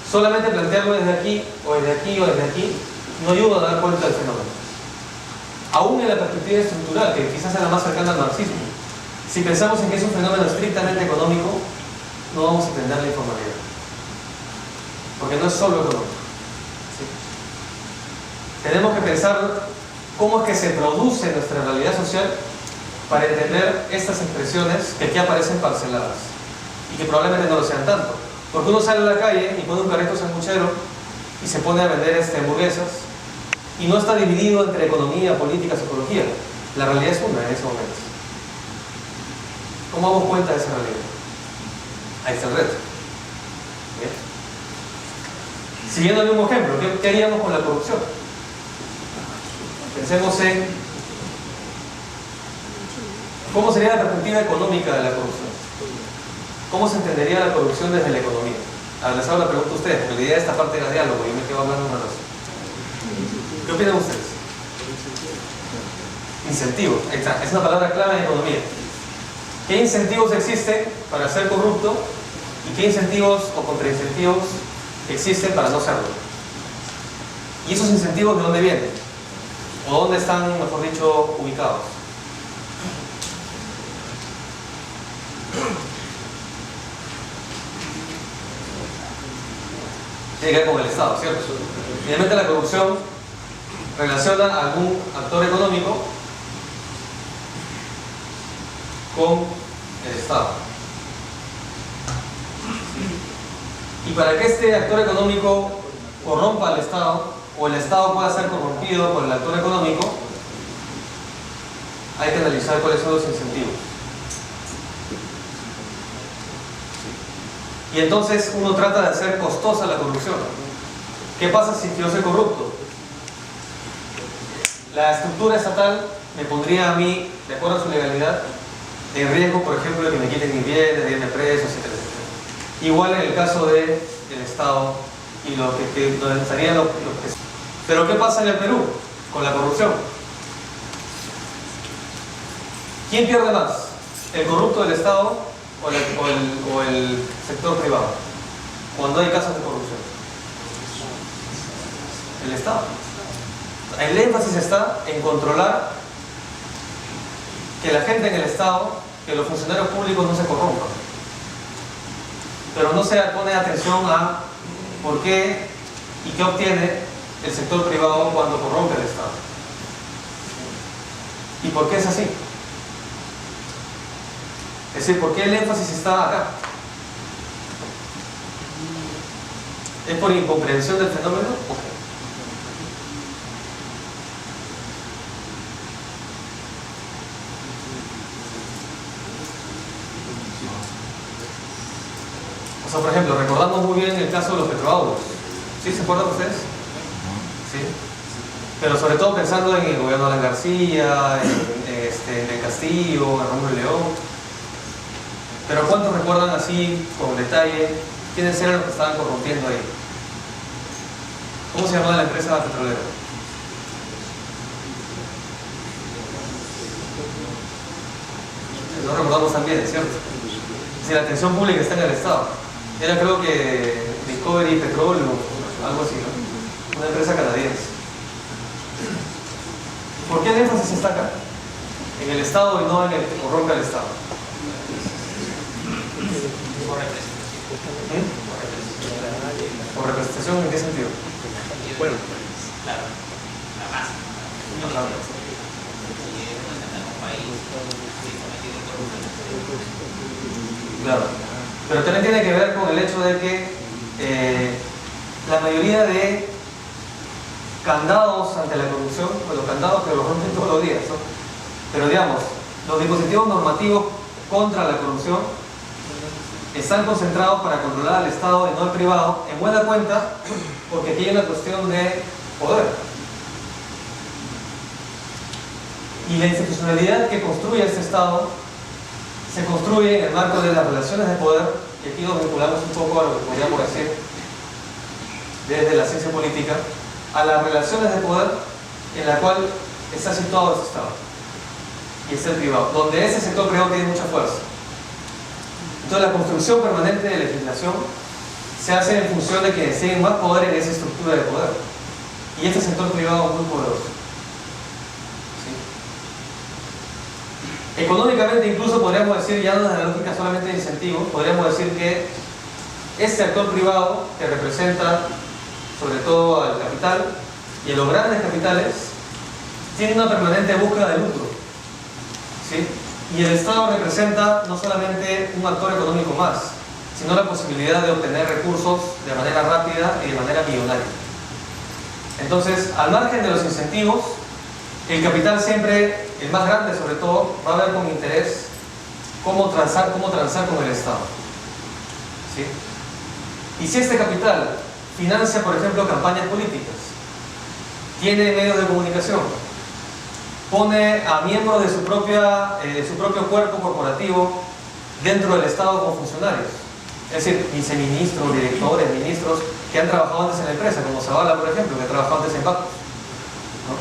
Solamente plantearlo desde aquí, o desde aquí, o desde aquí, no ayuda a dar cuenta del fenómeno. Aún en la perspectiva estructural, que quizás es la más cercana al marxismo, si pensamos en que es un fenómeno estrictamente económico, no vamos a entender la informalidad. Porque no es solo económico. ¿Sí? Tenemos que pensar cómo es que se produce nuestra realidad social para entender estas expresiones que aquí aparecen parceladas y que probablemente no lo sean tanto. Porque uno sale a la calle y pone un carrito sanguchero y se pone a vender hamburguesas y no está dividido entre economía, política, psicología. La realidad es una en ese momento. ¿Cómo damos cuenta de esa realidad? Ahí está el reto. ¿Bien? Siguiendo el mismo ejemplo, ¿qué haríamos con la corrupción? Pensemos en cómo sería la perspectiva económica de la corrupción. ¿Cómo se entendería la corrupción desde la economía? Les hago la pregunta a ustedes, porque la idea de esta parte era diálogo y yo me quedo hablando una vez. ¿Qué opinan ustedes? Incentivo, ahí está, es una palabra clave en economía. ¿Qué incentivos existen para ser corrupto y qué incentivos o contraincentivos existen para no serlo? ¿Y esos incentivos de dónde vienen? ¿O dónde están, mejor dicho, ubicados? Tiene que ver con el Estado, ¿cierto? Finalmente la corrupción relaciona a algún actor económico con el Estado. Y para que este actor económico corrompa al Estado, o el Estado pueda ser corrompido por el actor económico, hay que analizar cuáles son los incentivos. Y entonces uno trata de hacer costosa la corrupción. ¿Qué pasa si yo soy corrupto? La estructura estatal me pondría a mí, de acuerdo a su legalidad, en riesgo, por ejemplo, de que me quiten mis bienes, de irme preso, etcétera, etcétera. Igual en el caso del Estado y donde estarían los que... Pero ¿qué pasa en el Perú? con la corrupción. ¿Quién pierde más? ¿El corrupto del Estado o el sector privado? Cuando hay casos de corrupción. El Estado. El énfasis está en controlar que la gente en el Estado, que los funcionarios públicos no se corrompan. Pero no se pone atención a por qué y qué obtiene el sector privado cuando corrompe el Estado. ¿Y por qué es así? Es decir, ¿por qué el énfasis está acá? ¿Es por incomprensión del fenómeno? O sea, por ejemplo, recordamos muy bien el caso de los petroautos. ¿Sí se acuerdan ustedes? Sí. Pero sobre todo pensando en el gobierno de Alan García, en el Castillo, en Rómulo León. Pero ¿cuántos recuerdan así, con detalle, quiénes eran los que estaban corrompiendo ahí? ¿Cómo se llamaba la empresa petrolera? No recordamos tan bien, ¿cierto? Si la atención pública está en el Estado. Era, creo que Discovery Petróleo, algo así, ¿no? Una empresa canadiense. ¿Por qué el énfasis está acá? En el Estado y no en el que corrompe al Estado. ¿Por representación en qué sentido? Bueno, claro, la masa. Claro, pero también tiene que ver con el hecho de que la mayoría de candados ante la corrupción, bueno, candados que los rompen todos los días, ¿no? Pero digamos, los dispositivos normativos contra la corrupción están concentrados para controlar al Estado y no al privado, en buena cuenta, porque aquí hay una cuestión de poder. Y la institucionalidad que construye este Estado se construye en el marco de las relaciones de poder, y aquí nos vinculamos un poco a lo que podríamos decir desde la ciencia política, a las relaciones de poder en la cual está situado este Estado y es el privado, donde ese sector privado tiene mucha fuerza. Entonces la construcción permanente de legislación se hace en función de quienes tienen más poder en esa estructura de poder, y este sector privado es muy poderoso. Económicamente incluso podríamos decir, ya no desde la lógica solamente de incentivos, podríamos decir que este actor privado que representa sobre todo al capital y a los grandes capitales tiene una permanente búsqueda de lucro, ¿sí? Y el Estado representa no solamente un actor económico más, sino la posibilidad de obtener recursos de manera rápida y de manera millonaria. Entonces, al margen de los incentivos, el capital siempre, el más grande sobre todo, va a ver con interés cómo transar con el Estado, ¿sí? Y si este capital financia, por ejemplo, campañas políticas, tiene medios de comunicación, pone a miembros de su propio cuerpo corporativo dentro del Estado como funcionarios, es decir, viceministros, directores, ministros que han trabajado antes en la empresa, como Zavala, por ejemplo, que ha trabajado antes en Bacos, ¿no?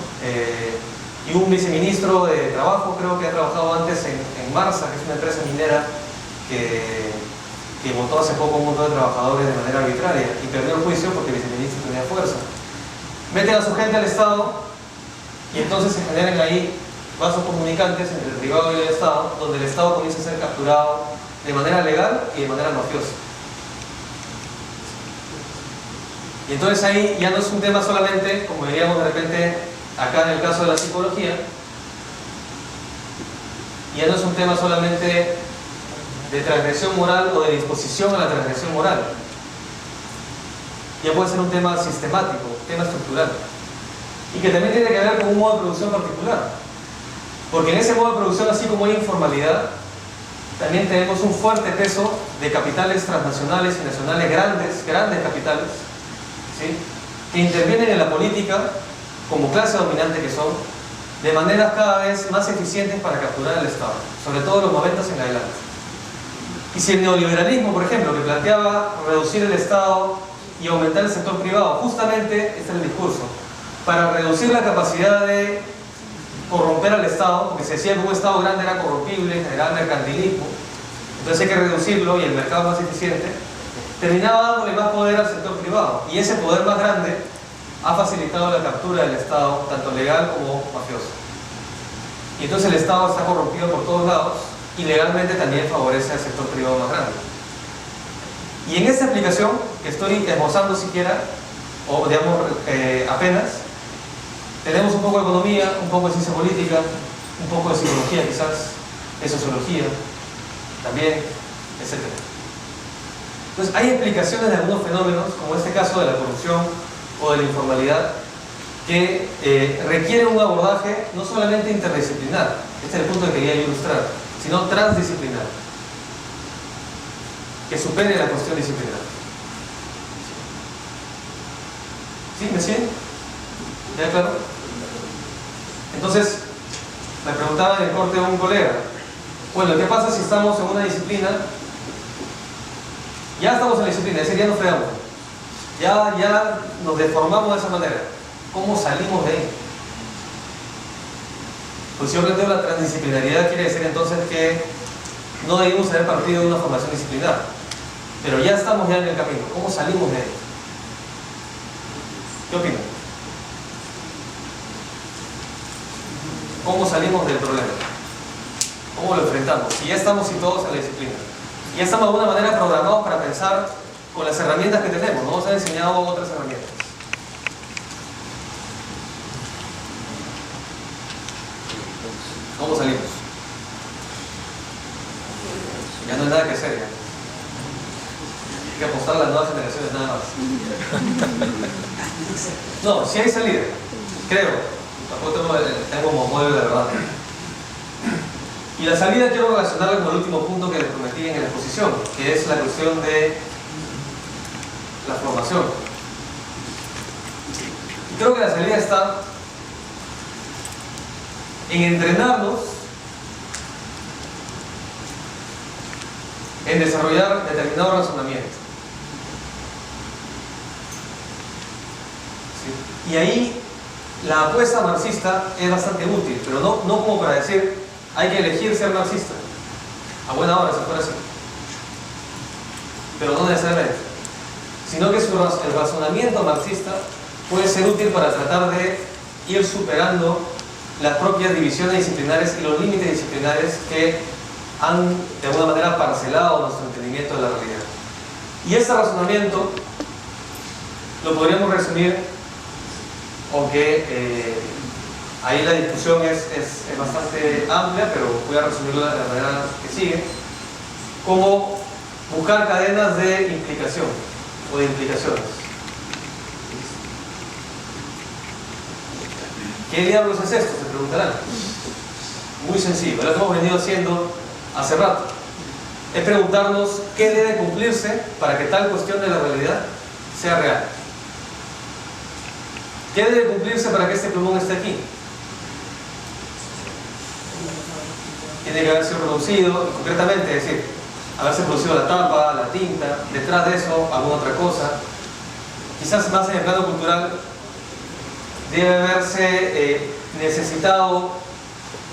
Y un viceministro de Trabajo, creo que ha trabajado antes en Marsa, que es una empresa minera que votó hace poco un montón de trabajadores de manera arbitraria y perdió el juicio porque el viceministro tenía fuerza. Meten a su gente al Estado y entonces se generan ahí vasos comunicantes entre el privado y el Estado, donde el Estado comienza a ser capturado de manera legal y de manera mafiosa. Y entonces ahí ya no es un tema solamente, como diríamos de repente acá en el caso de la psicología, ya no es un tema solamente de transgresión moral o de disposición a la transgresión moral. Ya puede ser un tema sistemático, un tema estructural. Y que también tiene que ver con un modo de producción particular. Porque en ese modo de producción, así como hay informalidad, también tenemos un fuerte peso de capitales transnacionales y nacionales grandes capitales, ¿sí? Que intervienen en la política como clase dominante que son, de maneras cada vez más eficientes para capturar el Estado, sobre todo en los 90 en adelante. Y si el neoliberalismo, por ejemplo, que planteaba reducir el Estado y aumentar el sector privado, justamente este es el discurso, para reducir la capacidad de corromper al Estado, porque se decía que un Estado grande era corrompible, generaba mercantilismo, entonces hay que reducirlo y el mercado más eficiente, terminaba dándole más poder al sector privado, y ese poder más grande ha facilitado la captura del Estado, tanto legal como mafioso. Y entonces el Estado está corrompido por todos lados y legalmente también favorece al sector privado más grande. Y en esta aplicación que estoy esbozando siquiera, o digamos apenas, tenemos un poco de economía, un poco de ciencia política, un poco de psicología quizás, de sociología también, etc. Entonces hay explicaciones de algunos fenómenos, como este caso de la corrupción o de la informalidad, que requieren un abordaje no solamente interdisciplinar, este es el punto que quería ilustrar, sino transdisciplinar, que supere la cuestión disciplinar. ¿Sí? ¿Me siguen? ¿Ya claro? Entonces, me preguntaba en el corte un colega, bueno, ¿qué pasa si estamos en una disciplina? Ya estamos en la disciplina, es decir, ya nos fregamos, ya nos deformamos de esa manera. ¿Cómo salimos de ahí? Pues si yo planteo la transdisciplinariedad, quiere decir entonces que no debemos haber partido de una formación disciplinar, pero ya estamos ya en el camino. ¿Cómo salimos de ahí? ¿Qué opinan? ¿Cómo salimos del problema? ¿Cómo lo enfrentamos? Si ya estamos situados en la disciplina, ya estamos de alguna manera programados para pensar con las herramientas que tenemos, no nos han enseñado otras herramientas. ¿Cómo salimos? Ya no hay nada que hacer ya. Hay que apostar a las nuevas generaciones nada más. No, sí hay salida, creo. Tampoco tengo como modelo de verdad. Y la salida quiero relacionarla con el último punto que les prometí en la exposición, que es la cuestión de la formación. Y creo que la salida está en entrenarnos en desarrollar determinado razonamiento. ¿Sí? Y ahí la apuesta marxista es bastante útil, pero no como para decir hay que elegir ser marxista. A buena hora, si fuera así. Pero no necesariamente. Sino que el razonamiento marxista puede ser útil para tratar de ir superando las propias divisiones disciplinares y los límites disciplinares que han de alguna manera parcelado nuestro entendimiento de la realidad. Y este razonamiento lo podríamos resumir, aunque ahí la discusión es bastante amplia, pero voy a resumirlo de la manera que sigue, como buscar cadenas de implicación o de implicaciones. ¿Qué diablos es esto? Se preguntarán. Muy sencillo, lo que hemos venido haciendo hace rato. Es preguntarnos qué debe cumplirse para que tal cuestión de la realidad sea real. ¿Qué debe cumplirse para que este plumón esté aquí? Tiene que haber sido producido, y concretamente, es decir, haberse producido la tapa, la tinta, detrás de eso alguna otra cosa. Quizás más en el plano cultural debe haberse necesitado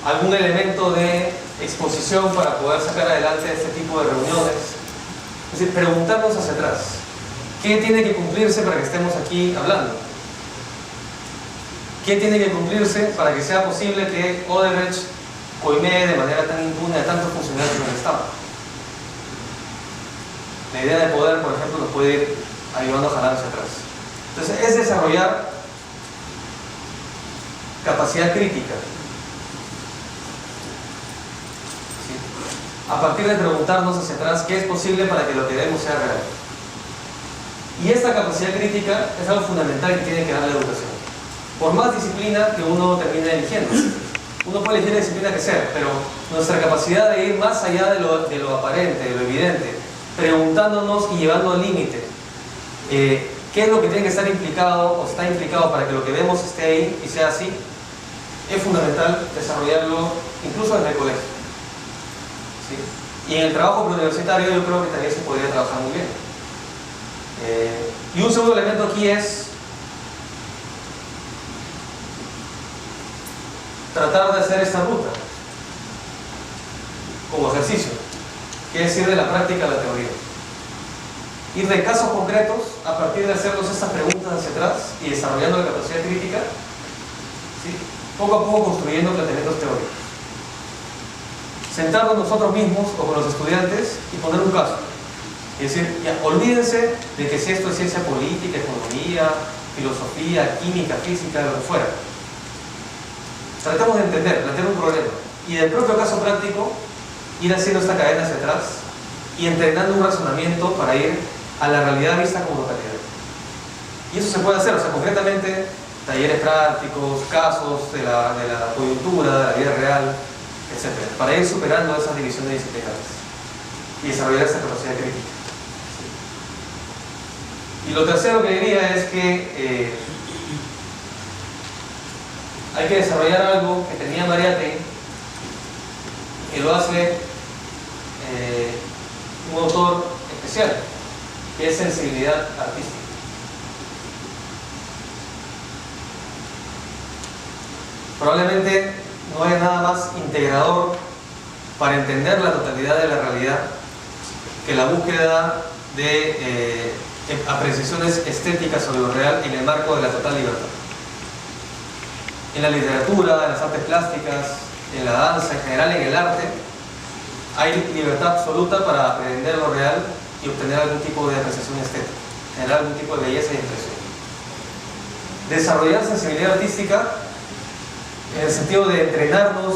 algún elemento de exposición para poder sacar adelante este tipo de reuniones. Es decir, preguntarnos hacia atrás, ¿qué tiene que cumplirse para que estemos aquí hablando? ¿Qué tiene que cumplirse para que sea posible que Odebrecht coimee de manera tan impune a tantos funcionarios en el Estado? La idea de poder, por ejemplo, nos puede ir ayudando a jalar hacia atrás. Entonces, es desarrollar capacidad crítica. ¿Sí? A partir de preguntarnos hacia atrás qué es posible para que lo que vemos sea real. Y esta capacidad crítica es algo fundamental que tiene que dar la educación. Por más disciplina que uno termine eligiendo. Uno puede elegir la disciplina que sea, pero nuestra capacidad de ir más allá de lo aparente, de lo evidente, preguntándonos y llevando al límite qué es lo que tiene que estar implicado o está implicado para que lo que vemos esté ahí y sea así, es fundamental desarrollarlo incluso desde el colegio. ¿Sí? Y en el trabajo preuniversitario yo creo que también se podría trabajar muy bien. Y un segundo elemento aquí es tratar de hacer esta ruta como ejercicio, que es ir de la práctica a la teoría. Ir de casos concretos a partir de hacernos estas preguntas hacia atrás y desarrollando la capacidad crítica, ¿sí? Poco a poco construyendo planteamientos teóricos. Sentarnos nosotros mismos o con los estudiantes y poner un caso. Es decir, ya, olvídense de que si esto es ciencia política, economía, filosofía, química, física, lo que fuera. Tratemos de entender, plantear un problema. Y del propio caso práctico, ir haciendo esta cadena hacia atrás y entrenando un razonamiento para ir a la realidad vista como localidad. Y eso se puede hacer, o sea, concretamente, talleres prácticos, casos de la coyuntura, de la vida real, etc. Para ir superando esas divisiones disciplinares y desarrollar esa capacidad crítica. Y lo tercero que diría es que hay que desarrollar algo que tenía Mariátegui, que lo hace un autor especial, que es sensibilidad artística. Probablemente no haya nada más integrador para entender la totalidad de la realidad que la búsqueda de apreciaciones estéticas sobre lo real en el marco de la total libertad. En la literatura, en las artes plásticas, en la danza, en general en el arte, hay libertad absoluta para aprender lo real y obtener algún tipo de apreciación estética, generar algún tipo de belleza y expresión. Desarrollar sensibilidad artística en el sentido de entrenarnos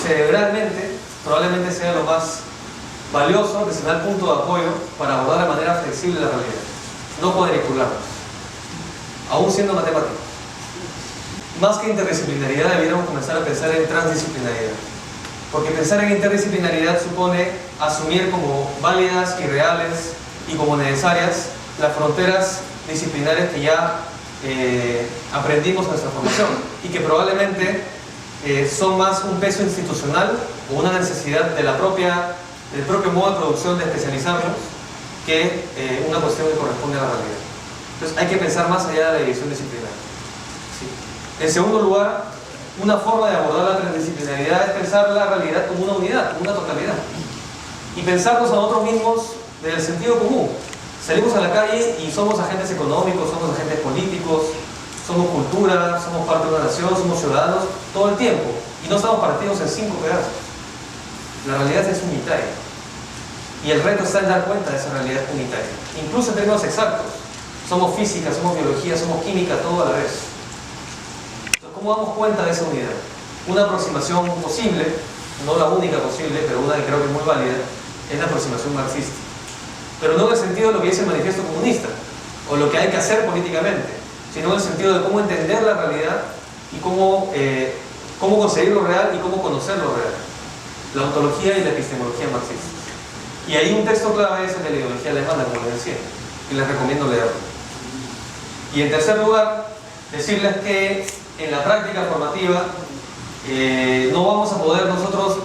cerebralmente probablemente sea lo más valioso, que será el punto de apoyo para abordar de manera flexible la realidad, no cuadricularnos, aún siendo matemáticos. Más que interdisciplinaridad debiéramos comenzar a pensar en transdisciplinaridad, porque pensar en interdisciplinaridad supone asumir como válidas y reales y como necesarias las fronteras disciplinares que ya aprendimos en nuestra formación y que probablemente son más un peso institucional o una necesidad de del propio modo de producción de especializarnos que una cuestión que corresponde a la realidad. Entonces hay que pensar más allá de la división disciplinar. ¿Sí? En segundo lugar, una forma de abordar la transdisciplinaridad es pensar la realidad como una unidad, como una totalidad. Y pensarnos a nosotros mismos desde el sentido común. Salimos a la calle y somos agentes económicos, somos agentes políticos, somos cultura, somos parte de una nación, somos ciudadanos todo el tiempo. Y no estamos partidos en 5 pedazos. La realidad es unitaria. Y el reto está en dar cuenta de esa realidad unitaria. Incluso en términos exactos. Somos física, somos biología, somos química, todo a la vez. Entonces, ¿cómo damos cuenta de esa unidad? Una aproximación posible, no la única posible, pero una que creo que es muy válida, es la aproximación marxista. Pero no en el sentido de lo que dice el manifiesto comunista, o lo que hay que hacer políticamente, sino en el sentido de cómo entender la realidad y cómo conseguir lo real y cómo conocer lo real. La ontología y la epistemología marxista. Y ahí un texto clave es el de la ideología alemana, como les decía, y les recomiendo leerlo. Y en tercer lugar, decirles que en la práctica formativa no vamos a poder nosotros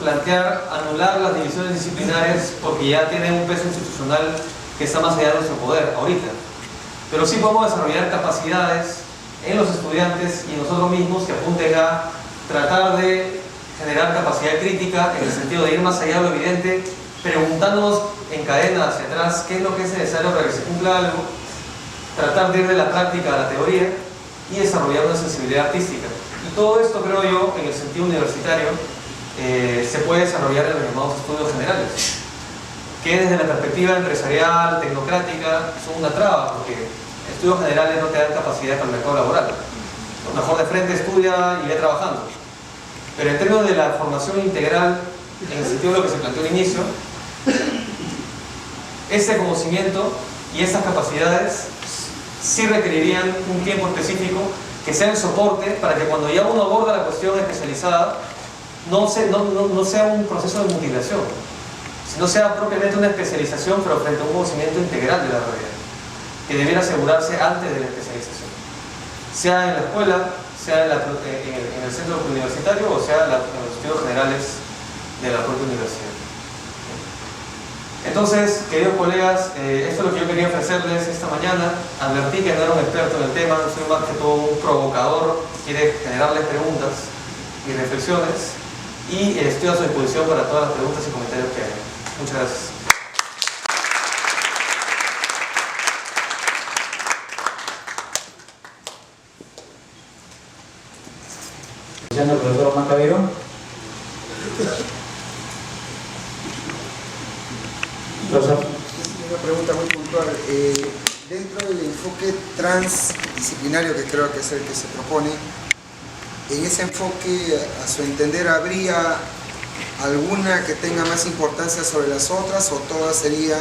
anular las divisiones disciplinares porque ya tienen un peso institucional que está más allá de nuestro poder ahorita. Pero sí podemos desarrollar capacidades en los estudiantes y en nosotros mismos que apunten a tratar de generar capacidad crítica en el sentido de ir más allá de lo evidente, preguntándonos en cadena hacia atrás qué es lo que es necesario para que se cumpla algo, tratar de ir de la práctica a la teoría y desarrollar una sensibilidad artística. Y todo esto, creo yo, en el sentido universitario, se puede desarrollar en los llamados estudios generales, que desde la perspectiva empresarial, tecnocrática, son una traba, porque estudios generales no te dan capacidad para el mercado laboral. Lo mejor de frente estudia y ve trabajando. Pero en términos de la formación integral, en el sentido de lo que se planteó al inicio, ese conocimiento y esas capacidades sí requerirían un tiempo específico que sea el soporte para que cuando ya uno aborda la cuestión especializada no sea un proceso de mutilación, sino sea propiamente una especialización, pero frente a un conocimiento integral de la realidad, que debiera asegurarse antes de la especialización, sea en la escuela, sea en el centro universitario o sea en los estudios generales de la propia universidad. Entonces, queridos colegas, esto es lo que yo quería ofrecerles esta mañana. Advertí que no era un experto en el tema, soy más que todo un provocador que quiere generarles preguntas. mis reflexiones y estoy a su disposición para todas las preguntas y comentarios que hagan. Muchas gracias. Escuchando al profesor Omar Cabero. Profesor. Una pregunta muy puntual. Dentro del enfoque transdisciplinario, que creo que es el que se propone, en ese enfoque, a su entender, ¿habría alguna que tenga más importancia sobre las otras o todas serían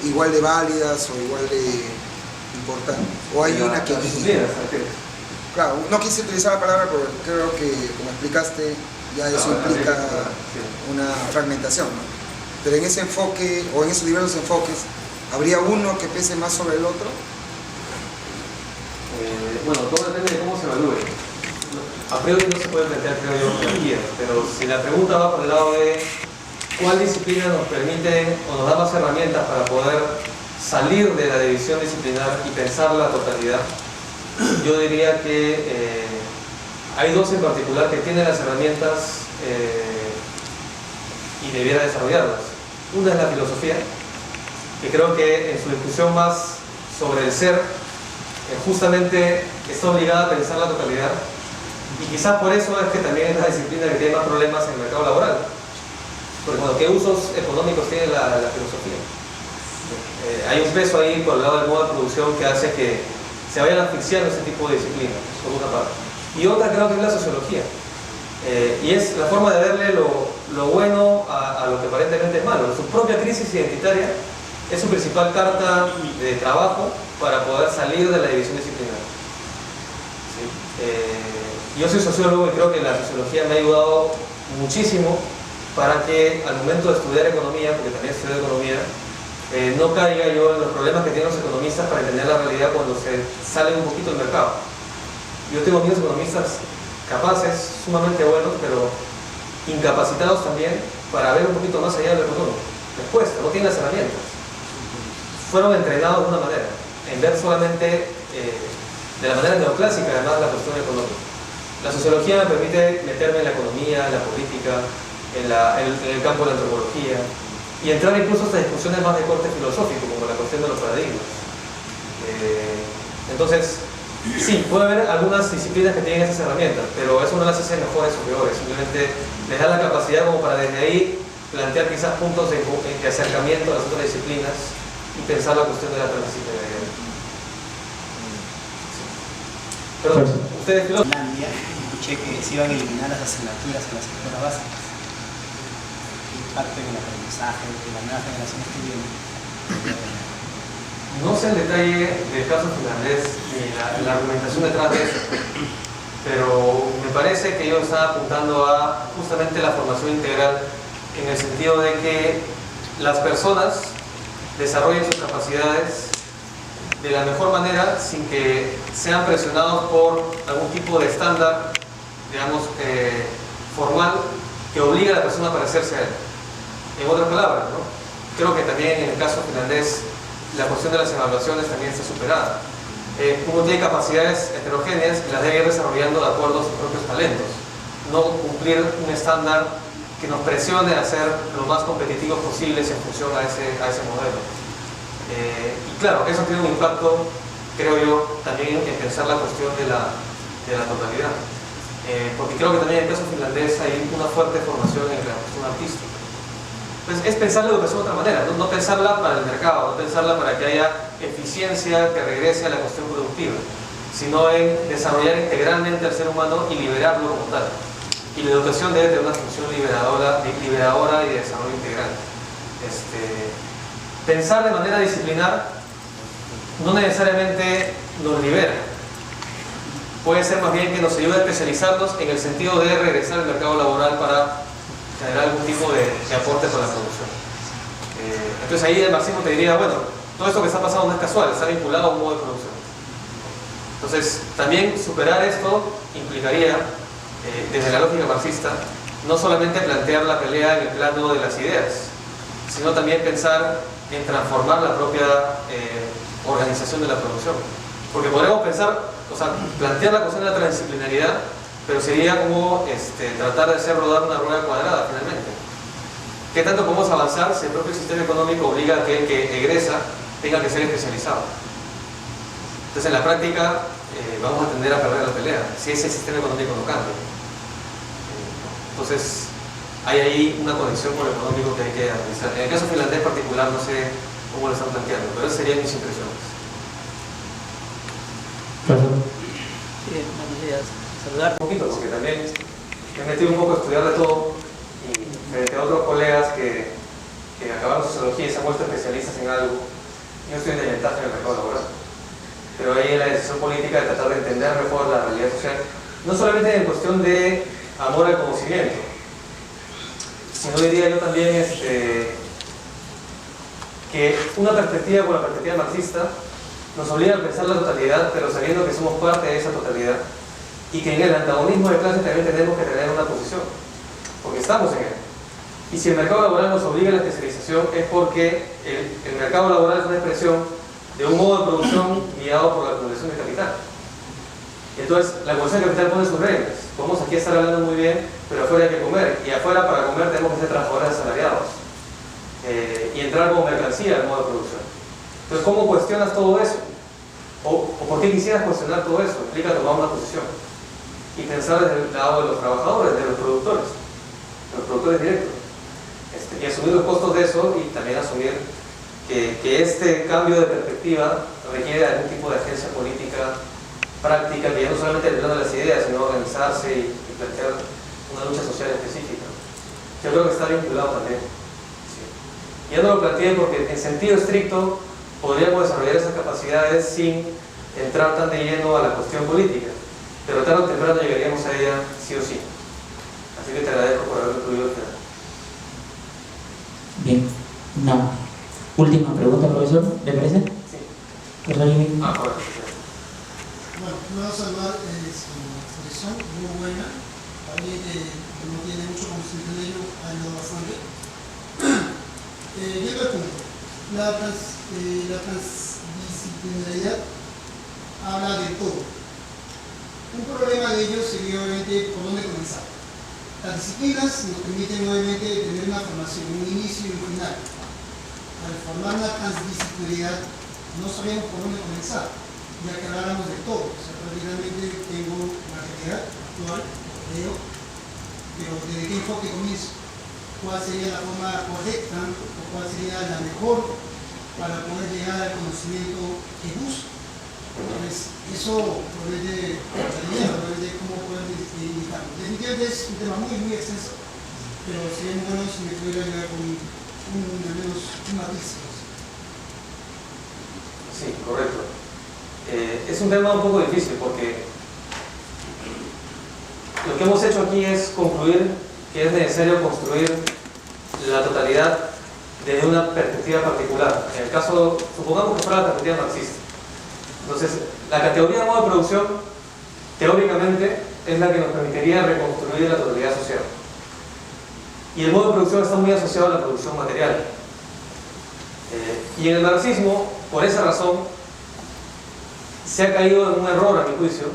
igual de válidas o igual de importantes? ¿O hay una que... Claro, no quise utilizar la palabra porque creo que, como explicaste, ya eso implica una fragmentación, ¿no? Pero en ese enfoque, o en esos diversos enfoques, ¿habría uno que pese más sobre el otro? Bueno, todo depende de cómo se evalúe. A priori no se puede plantear, creo yo, jerarquía, pero si la pregunta va por el lado de cuál disciplina nos permite o nos da más herramientas para poder salir de la división disciplinar y pensar la totalidad, yo diría que hay dos en particular que tienen las herramientas y debiera desarrollarlas. Una es la filosofía, que creo que en su discusión más sobre el ser, justamente está obligada a pensar la totalidad, y quizás por eso es que también es la disciplina que tiene más problemas en el mercado laboral. Porque bueno, ¿qué usos económicos tiene la filosofía? Hay un peso ahí por el lado del modo de producción que hace que se vayan asfixiando ese tipo de disciplinas, por una parte. Y otra creo que es la sociología. Y es la forma de verle lo bueno a lo que aparentemente es malo. Su propia crisis identitaria es su principal carta de trabajo para poder salir de la división disciplinar. ¿Sí? Yo soy sociólogo y creo que la sociología me ha ayudado muchísimo para que al momento de estudiar economía, porque también estudio economía, no caiga yo en los problemas que tienen los economistas para entender la realidad cuando se sale un poquito del mercado. Yo tengo amigos economistas capaces, sumamente buenos, pero incapacitados también para ver un poquito más allá de lo económico. Les cuesta, no tienen las herramientas. Fueron entrenados de una manera, en ver solamente de la manera neoclásica, además, la cuestión económica. La sociología me permite meterme en la economía, en la política, en el campo de la antropología, y entrar incluso hasta discusiones más de corte filosófico, como la cuestión de los paradigmas. Entonces, sí, puede haber algunas disciplinas que tienen esas herramientas, pero eso no las hace mejores o peores, simplemente les da la capacidad como para desde ahí plantear quizás puntos de acercamiento a las otras disciplinas y pensar la cuestión de la transdisciplinaridad. Perdón, ustedes filósofos. En Finlandia escuché que se iban a eliminar las asignaturas en las escuelas básicas. Parte del aprendizaje de las nuevas generaciones que vienen. No sé el detalle del caso finlandés ni la argumentación detrás de eso, pero me parece que ellos están apuntando a justamente la formación integral en el sentido de que las personas desarrollen sus capacidades de la mejor manera sin que sean presionados por algún tipo de estándar, digamos, formal que obliga a la persona a parecerse a él. En otras palabras, ¿no? Creo que también en el caso finlandés la cuestión de las evaluaciones también está superada. Uno tiene capacidades heterogéneas y las debe ir desarrollando de acuerdo a sus propios talentos, no cumplir un estándar que nos presione a ser lo más competitivos posibles en función a ese modelo. Y claro, eso tiene un impacto, creo yo, también en pensar la cuestión de la totalidad. Porque creo que también en el caso finlandés hay una fuerte formación en la cuestión artística. Pues es pensar la educación de otra manera, no pensarla para el mercado, no pensarla para que haya eficiencia que regrese a la cuestión productiva, sino en desarrollar integralmente al ser humano y liberarlo como tal. Y la educación debe tener una función liberadora y de desarrollo integral. Pensar de manera disciplinar no necesariamente nos libera. Puede ser más bien que nos ayude a especializarnos en el sentido de regresar al mercado laboral para generar algún tipo de aporte para la producción. Entonces ahí el marxismo te diría, bueno, todo esto que está pasando no es casual, está vinculado a un modo de producción. Entonces también superar esto implicaría, desde la lógica marxista, no solamente plantear la pelea en el plano de las ideas, sino también pensar en transformar la propia organización de la producción. Porque podremos pensar, o sea, plantear la cuestión de la transdisciplinaridad pero sería como tratar de hacer rodar una rueda cuadrada finalmente. ¿Qué tanto podemos avanzar si el propio sistema económico obliga a que el que egresa tenga que ser especializado? Entonces en la práctica vamos a tender a perder la pelea si ese sistema económico no cambia. Entonces hay ahí una conexión con lo económico que hay que analizar. En el caso finlandés particular no sé cómo lo están planteando, pero esas serían mis impresiones. Sí, buenos días. Saludar. Un poquito, porque también me he metido un poco a estudiar de todo y frente a otros colegas que acabaron sociología y se han vuelto especialistas en algo, yo estoy en desventaja en el mercado laboral. Pero ahí en la decisión política de tratar de entender mejor la realidad social, no solamente en cuestión de amor al conocimiento, sino diría yo también que una perspectiva como la perspectiva marxista nos obliga a pensar la totalidad, pero sabiendo que somos parte de esa totalidad y que en el antagonismo de clases también tenemos que tener una posición, porque estamos en él. Y si el mercado laboral nos obliga a la especialización es porque el mercado laboral es una expresión de un modo de producción guiado por la acumulación de capital. Entonces, la acumulación de capital pone sus reglas. Podemos aquí estar hablando muy bien, pero afuera hay que comer, y afuera para comer tenemos que ser trabajadores asalariados y entrar como mercancía al modo de producción. Entonces, ¿cómo cuestionas todo eso? ¿O por qué quisieras cuestionar todo eso? Implica tomar una posición y pensar desde el lado de los trabajadores, de los productores directos, y asumir los costos de eso y también asumir que este cambio de perspectiva requiere algún tipo de agencia política práctica, que ya no solamente el plano de las ideas, sino organizarse y plantear una lucha social específica. Yo creo que está vinculado también. Sí. Ya no lo planteé porque en sentido estricto podríamos desarrollar esas capacidades sin entrar tan de lleno a la cuestión política, pero tarde o temprano llegaríamos a ella sí o sí. Así que te agradezco por haberlo incluido al final. Bien, una última pregunta, profesor, ¿le parece? Sí. Ahora. Bueno, primero saludar su exposición, muy buena. Para mí que no tiene mucho conocimiento de ello, ha ayudado bastante. Llega al punto. La transdisciplinaridad habla de todo. Un problema de ello sería obviamente por dónde comenzar. Las disciplinas nos permiten obviamente tener una formación, un inicio y un final. Al formar la transdisciplinaridad no sabemos por dónde comenzar, ya que habláramos de todo. O sea, prácticamente tengo la realidad actual, leo, pero ¿desde qué enfoque comienzo? ¿Cuál sería la forma correcta o cuál sería la mejor para poder llegar al conocimiento que busco? Entonces, eso provee de cómo poder indicarlo. Definitivamente es un tema muy, muy extenso, pero sería bueno si me pudiera ayudar con al menos un matiz. Sí, correcto. Es un tema un poco difícil porque lo que hemos hecho aquí es concluir que es necesario construir la totalidad desde una perspectiva particular. En el caso, supongamos que fuera la perspectiva marxista. Entonces, la categoría de modo de producción, teóricamente, es la que nos permitiría reconstruir la totalidad social. Y el modo de producción está muy asociado a la producción material. Y en el marxismo, por esa razón, se ha caído en un error, a mi juicio,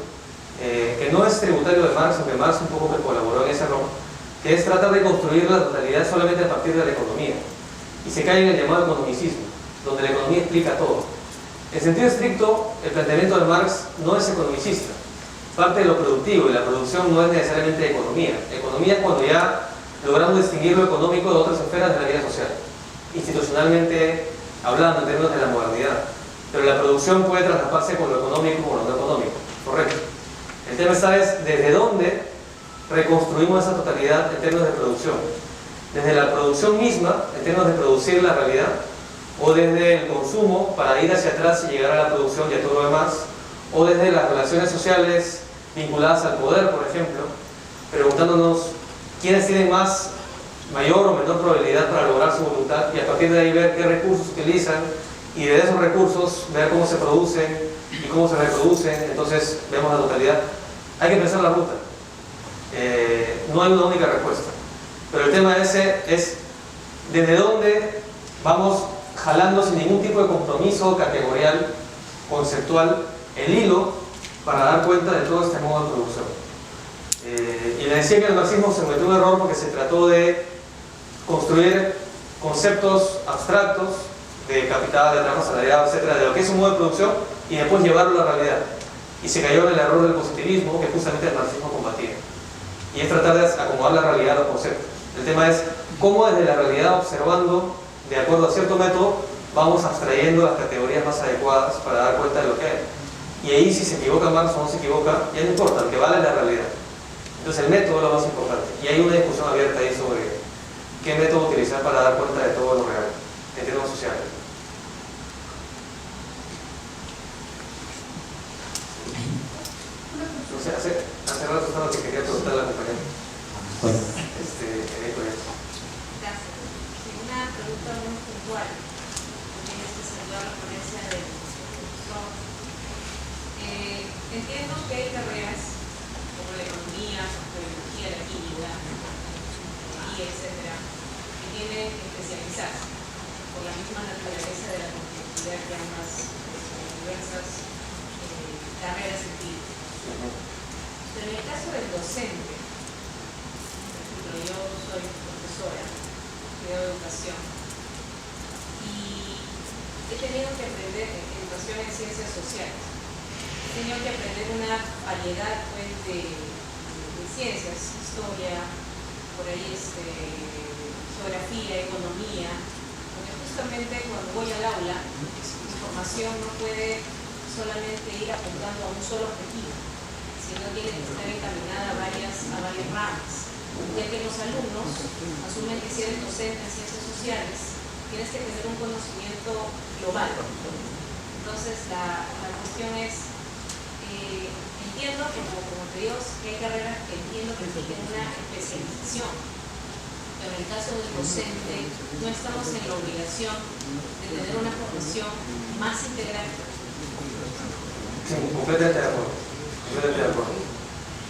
que no es tributario de Marx, aunque Marx un poco que colaboró en ese error, que es tratar de construir la totalidad solamente a partir de la economía. Y se cae en el llamado economicismo, donde la economía explica todo. En sentido estricto, el planteamiento de Marx no es economicista. Parte de lo productivo y la producción no es necesariamente economía. Economía es cuando ya logramos distinguir lo económico de otras esferas de la vida social, institucionalmente hablando en términos de la modernidad. Pero la producción puede traslaparse con lo económico o lo no económico. Correcto. El tema está es desde dónde reconstruimos esa totalidad en términos de producción. Desde la producción misma, en términos de producir la realidad, o desde el consumo para ir hacia atrás y llegar a la producción y a todo lo demás, o desde las relaciones sociales vinculadas al poder, por ejemplo, preguntándonos quiénes tienen mayor o menor probabilidad para lograr su voluntad y a partir de ahí ver qué recursos utilizan y de esos recursos ver cómo se producen y cómo se reproducen. Entonces vemos la totalidad. Hay que pensar la ruta. No hay una única respuesta, pero el tema ese es desde dónde vamos jalando sin ningún tipo de compromiso categorial, conceptual, el hilo para dar cuenta de todo este modo de producción. Y le decía que el marxismo se cometió un error porque se trató de construir conceptos abstractos de capital, de trabajo asalariado, etcétera, de lo que es un modo de producción y después llevarlo a la realidad. Y se cayó en el error del positivismo que justamente el marxismo combatía. Y es tratar de acomodar la realidad a los conceptos. El tema es cómo desde la realidad, observando de acuerdo a cierto método, vamos abstrayendo las categorías más adecuadas para dar cuenta de lo que hay. Y ahí si se equivoca Marx o no se equivoca, ya no importa, lo que vale es la realidad. Entonces el método es lo más importante. Y hay una discusión abierta ahí sobre qué método utilizar para dar cuenta de todo lo real, en términos sociales. No sé, hace rato estaba que quería preguntar a la compañera. Bueno. Gracias. Una pregunta muy puntual. También saludar la ponencia de entiendo que hay carreras como la economía, la biología, la química, etcétera, que tienen que especializarse por la misma naturaleza de la complejidad que ambas diversas carreras implican. Pero en el caso del docente, por ejemplo, yo soy profesora de educación y he tenido que aprender educación en ciencias sociales. He tenido que aprender una variedad pues, de ciencias, historia, por ahí geografía, economía, porque justamente cuando voy al aula, mi formación no puede solamente ir apuntando a un solo objetivo, sino tiene que estar encaminada a varias ramas, ya que los alumnos asumen que si eres docente en ciencias sociales, tienes que tener un conocimiento global. Entonces la cuestión es, entiendo, como te digo, que hay carreras que entiendo que tienen una especialización, pero en el caso del docente no estamos en la obligación de tener una formación más integral. Sí, completamente de acuerdo. Completamente de acuerdo.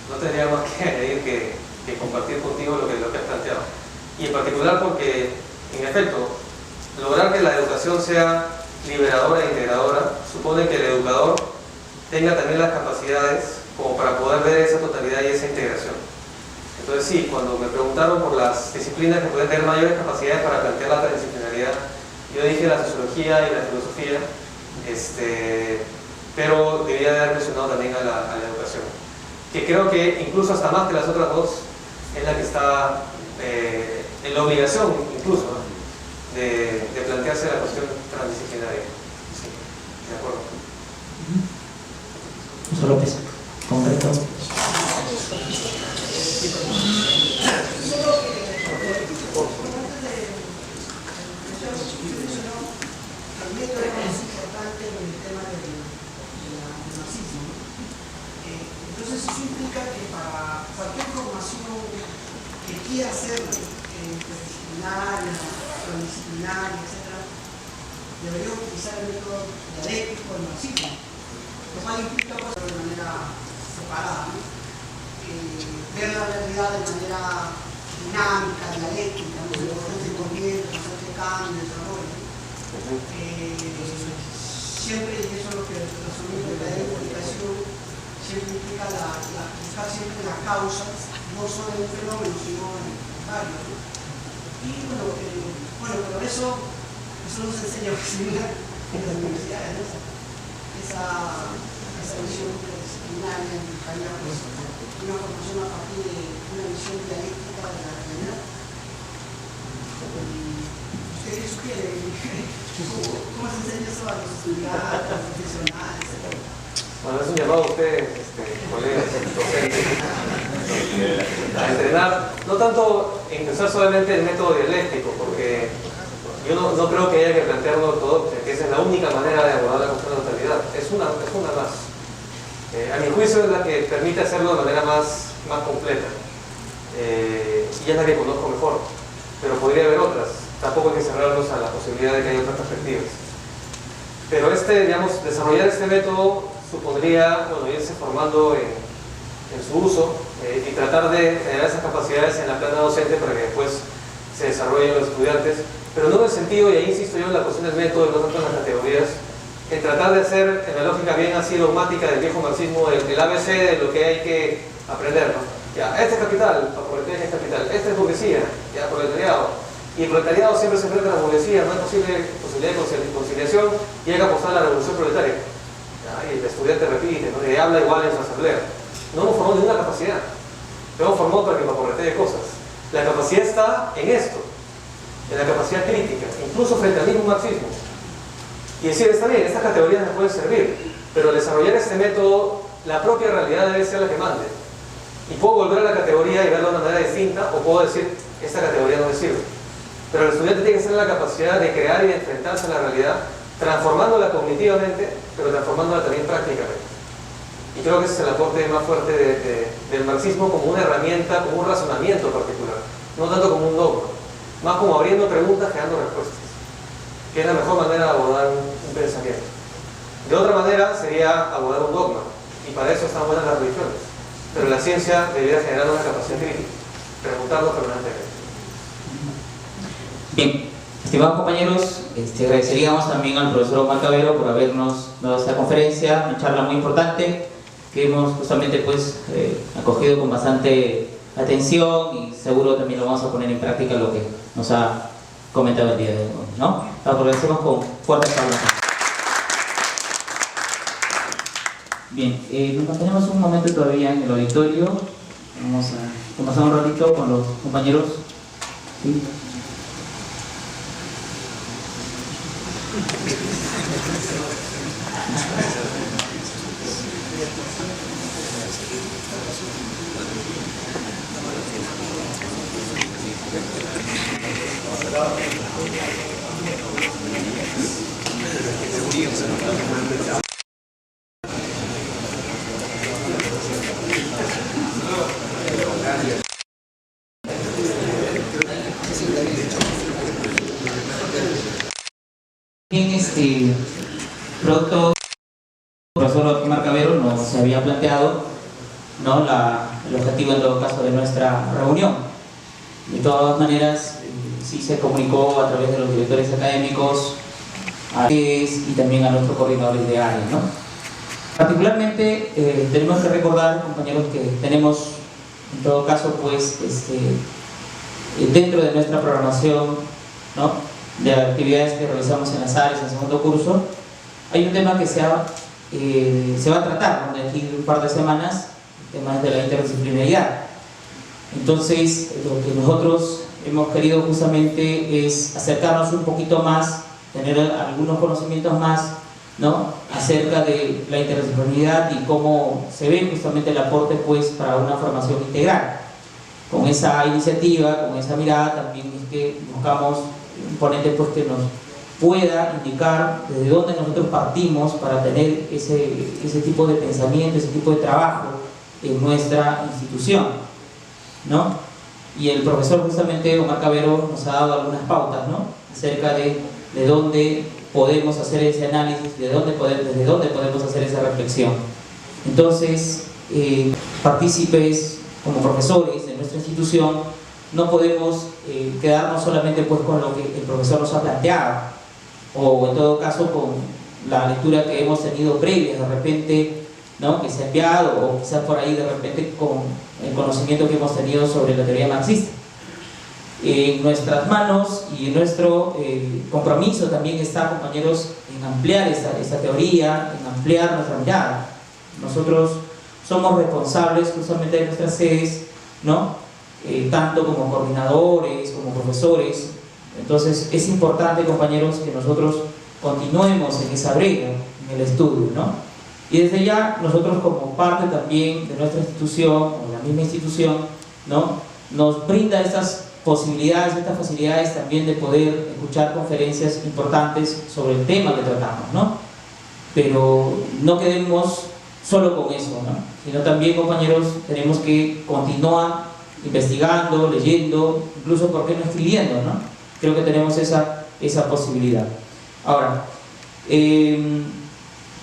No tendría más que añadir que compartir contigo lo que has planteado. Y en particular porque, en efecto, lograr que la educación sea liberadora e integradora supone que el educador tenga también las capacidades como para poder ver esa totalidad y esa integración. Entonces sí, cuando me preguntaron por las disciplinas que pueden tener mayores capacidades para plantear la transdisciplinaridad, yo dije la sociología y la filosofía, pero debería de haber mencionado también a la educación, que creo que incluso hasta más que las otras dos es la que está en la obligación incluso, ¿no? de plantearse la cuestión transdisciplinaria. Sí, de acuerdo. José López, concreto. Entonces eso implica que para cualquier formación que quiera ser interdisciplinaria, transdisciplinaria, etc., debería utilizar el método dialéctico del marxismo, lo cual implica pues, de manera separada, ¿no? Ver la realidad de manera dinámica, dialéctica, ¿no? Constante corriente, constante cambio, desarrollo. Siempre, y eso es lo que resumimos de la comunicación, siempre implica buscar siempre las causas, no solo en un fenómeno, sino en varios, ¿no? Y pero eso nos enseña en las universidades, ¿no? Esa visión interdisciplinaria implicaría pues, una formación a partir de una visión dialéctica de la realidad. ¿Ustedes sugieren? ¿Cómo se enseña eso a los estudiantes, a los profesionales? Bueno, es un llamado a ustedes, colegas docentes, a entrenar, no tanto en usar solamente el método dialéctico, porque yo no creo que haya que plantearlo todo, que esa es la única manera de abordar la cuestión de totalidad. Es una más. A mi juicio es la que permite hacerlo de manera más completa. Y es la que conozco mejor. Pero podría haber otras. Tampoco hay que cerrarnos a la posibilidad de que haya otras perspectivas. Pero digamos, desarrollar este método supondría, irse formando en su uso y tratar de generar esas capacidades en la plana docente para que después se desarrollen los estudiantes, pero no en el sentido, y ahí insisto yo en la cuestión del método y no tanto en las categorías, en tratar de hacer en la lógica bien así dogmática del viejo marxismo el ABC de lo que hay que aprender, ¿no? Ya, este es capital, la proletariado es capital, este es burguesía, ya, proletariado. Y el proletariado siempre se enfrenta a la burguesía, no hay posibilidad de conciliación y hay que apostar a la revolución proletaria. Ya, y el estudiante repite, ¿no? Y habla igual en su asamblea. No hemos formado ninguna capacidad, no hemos formado para que nos proletarie cosas. La capacidad está en esto, en la capacidad crítica, incluso frente al mismo marxismo. Y decir, está bien, estas categorías nos pueden servir, pero al desarrollar este método, la propia realidad debe ser la que mande. Y puedo volver a la categoría y verla de una manera distinta, o puedo decir, esta categoría no me sirve. Pero el estudiante tiene que tener la capacidad de crear y de enfrentarse a la realidad, transformándola cognitivamente, pero transformándola también prácticamente. Y creo que ese es el aporte más fuerte del marxismo como una herramienta, como un razonamiento particular, no tanto como un dogma, más como abriendo preguntas que dando respuestas, que es la mejor manera de abordar un pensamiento. De otra manera sería abordar un dogma, y para eso están buenas las religiones, pero la ciencia debería generar una capacidad crítica, preguntarnos permanentemente. Bien, estimados compañeros, agradeceríamos también al profesor Omar Cavero por habernos dado esta conferencia, una charla muy importante que hemos justamente pues acogido con bastante atención y seguro también lo vamos a poner en práctica lo que nos ha comentado el día de hoy, ¿no? Lo agradecemos con fuertes palabras. Bien, nos mantenemos un momento todavía en el auditorio. Vamos a conversar un ratito con los compañeros. ¿Sí? Bien, producto el profesor Omar Cavero nos había planteado, ¿no?, el objetivo en todo caso de nuestra reunión. De todas maneras, sí se comunicó a través de los directores académicos y también a nuestros coordinadores de área, ¿no? Particularmente tenemos que recordar, compañeros, que tenemos en todo caso pues dentro de nuestra programación, ¿no?, de actividades que realizamos en las áreas en segundo curso, hay un tema que se va a tratar, ¿no?, de aquí un par de semanas, el tema de la interdisciplinaridad. Entonces, lo que nosotros hemos querido justamente es acercarnos un poquito más, tener algunos conocimientos más, ¿no?, acerca de la interdisciplinaridad y cómo se ve justamente el aporte pues para una formación integral. Con esa iniciativa, con esa mirada, también es que buscamos un ponente pues que nos pueda indicar desde dónde nosotros partimos para tener ese tipo de pensamiento, ese tipo de trabajo en nuestra institución, ¿no? Y el profesor justamente Omar Cavero nos ha dado algunas pautas, ¿no?, acerca de dónde podemos hacer ese análisis, desde dónde podemos hacer esa reflexión. Entonces, partícipes como profesores de nuestra institución, no podemos quedarnos solamente pues con lo que el profesor nos ha planteado, o en todo caso con la lectura que hemos tenido previa, de repente, ¿no?, que se ha enviado, o quizás por ahí de repente con el conocimiento que hemos tenido sobre la teoría marxista. En nuestras manos y en nuestro compromiso también está, compañeros, en ampliar esta teoría, en ampliar nuestra mirada. Nosotros somos responsables justamente de nuestras sedes, ¿no?, tanto como coordinadores, como profesores. Entonces es importante, compañeros, que nosotros continuemos en esa brega, en el estudio, ¿no? Y desde ya nosotros como parte también de nuestra institución, o la misma institución, ¿no?, nos brinda estas posibilidades, estas facilidades también de poder escuchar conferencias importantes sobre el tema que tratamos, ¿no? Pero no quedemos solo con eso, ¿no?, sino también, compañeros, tenemos que continuar investigando, leyendo, incluso, ¿por qué no escribiendo?, ¿no? Creo que tenemos esa posibilidad. Ahora,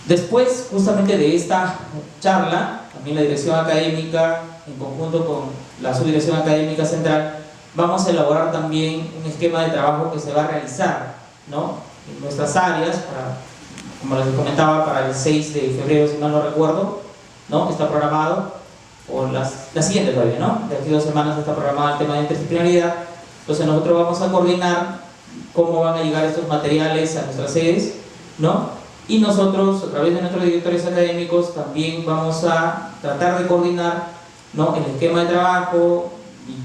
después justamente de esta charla, también la dirección académica, en conjunto con la subdirección académica central, vamos a elaborar también un esquema de trabajo que se va a realizar, ¿no?, en nuestras áreas, como les comentaba, para el 6 de febrero, si mal no recuerdo, ¿no?, está programado. o la siguiente todavía, ¿no? De aquí 2 semanas está programado el tema de interdisciplinaridad. Entonces nosotros vamos a coordinar cómo van a llegar estos materiales a nuestras sedes, ¿no? Y nosotros, a través de nuestros directores académicos, también vamos a tratar de coordinar, ¿no?, el esquema de trabajo y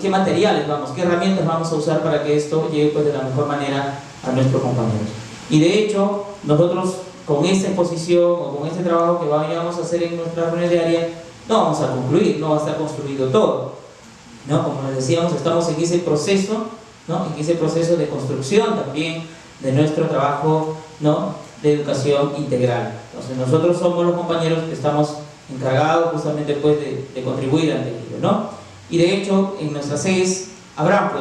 qué materiales qué herramientas vamos a usar para que esto llegue pues de la mejor manera a nuestros compañeros. Y de hecho, nosotros con esta exposición o con este trabajo que vayamos a hacer en nuestra reunión diaria, no vamos a concluir, no va a estar construido todo, ¿no? Como les decíamos, estamos en ese proceso, ¿no?, en ese proceso de construcción también de nuestro trabajo, ¿no?, de educación integral. Entonces nosotros somos los compañeros que estamos encargados justamente pues de contribuir ante ello, ¿no? Y de hecho en nuestras sedes habrá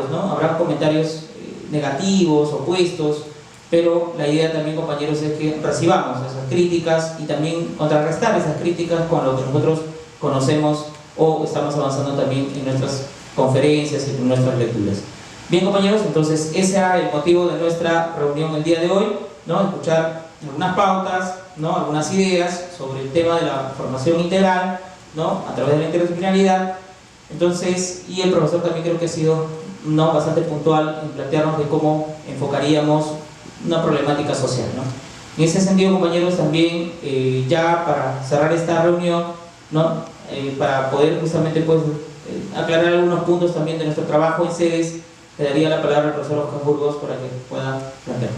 comentarios negativos, opuestos, pero la idea también, compañeros, es que recibamos esas críticas y también contrarrestar esas críticas con lo que nosotros conocemos o estamos avanzando también en nuestras conferencias y en nuestras lecturas. Bien, compañeros, entonces ese era el motivo de nuestra reunión el día de hoy, ¿no? Escuchar algunas pautas, ¿no?, algunas ideas sobre el tema de la formación integral, ¿no?, a través de la interdisciplinaridad. Entonces, y el profesor también creo que ha sido, ¿no?, bastante puntual en plantearnos de cómo enfocaríamos una problemática social, ¿no? En ese sentido, compañeros, también ya para cerrar esta reunión, ¿no?, para poder justamente pues aclarar algunos puntos también de nuestro trabajo en sedes, le daría la palabra al profesor Oscar Burgos para que pueda plantear.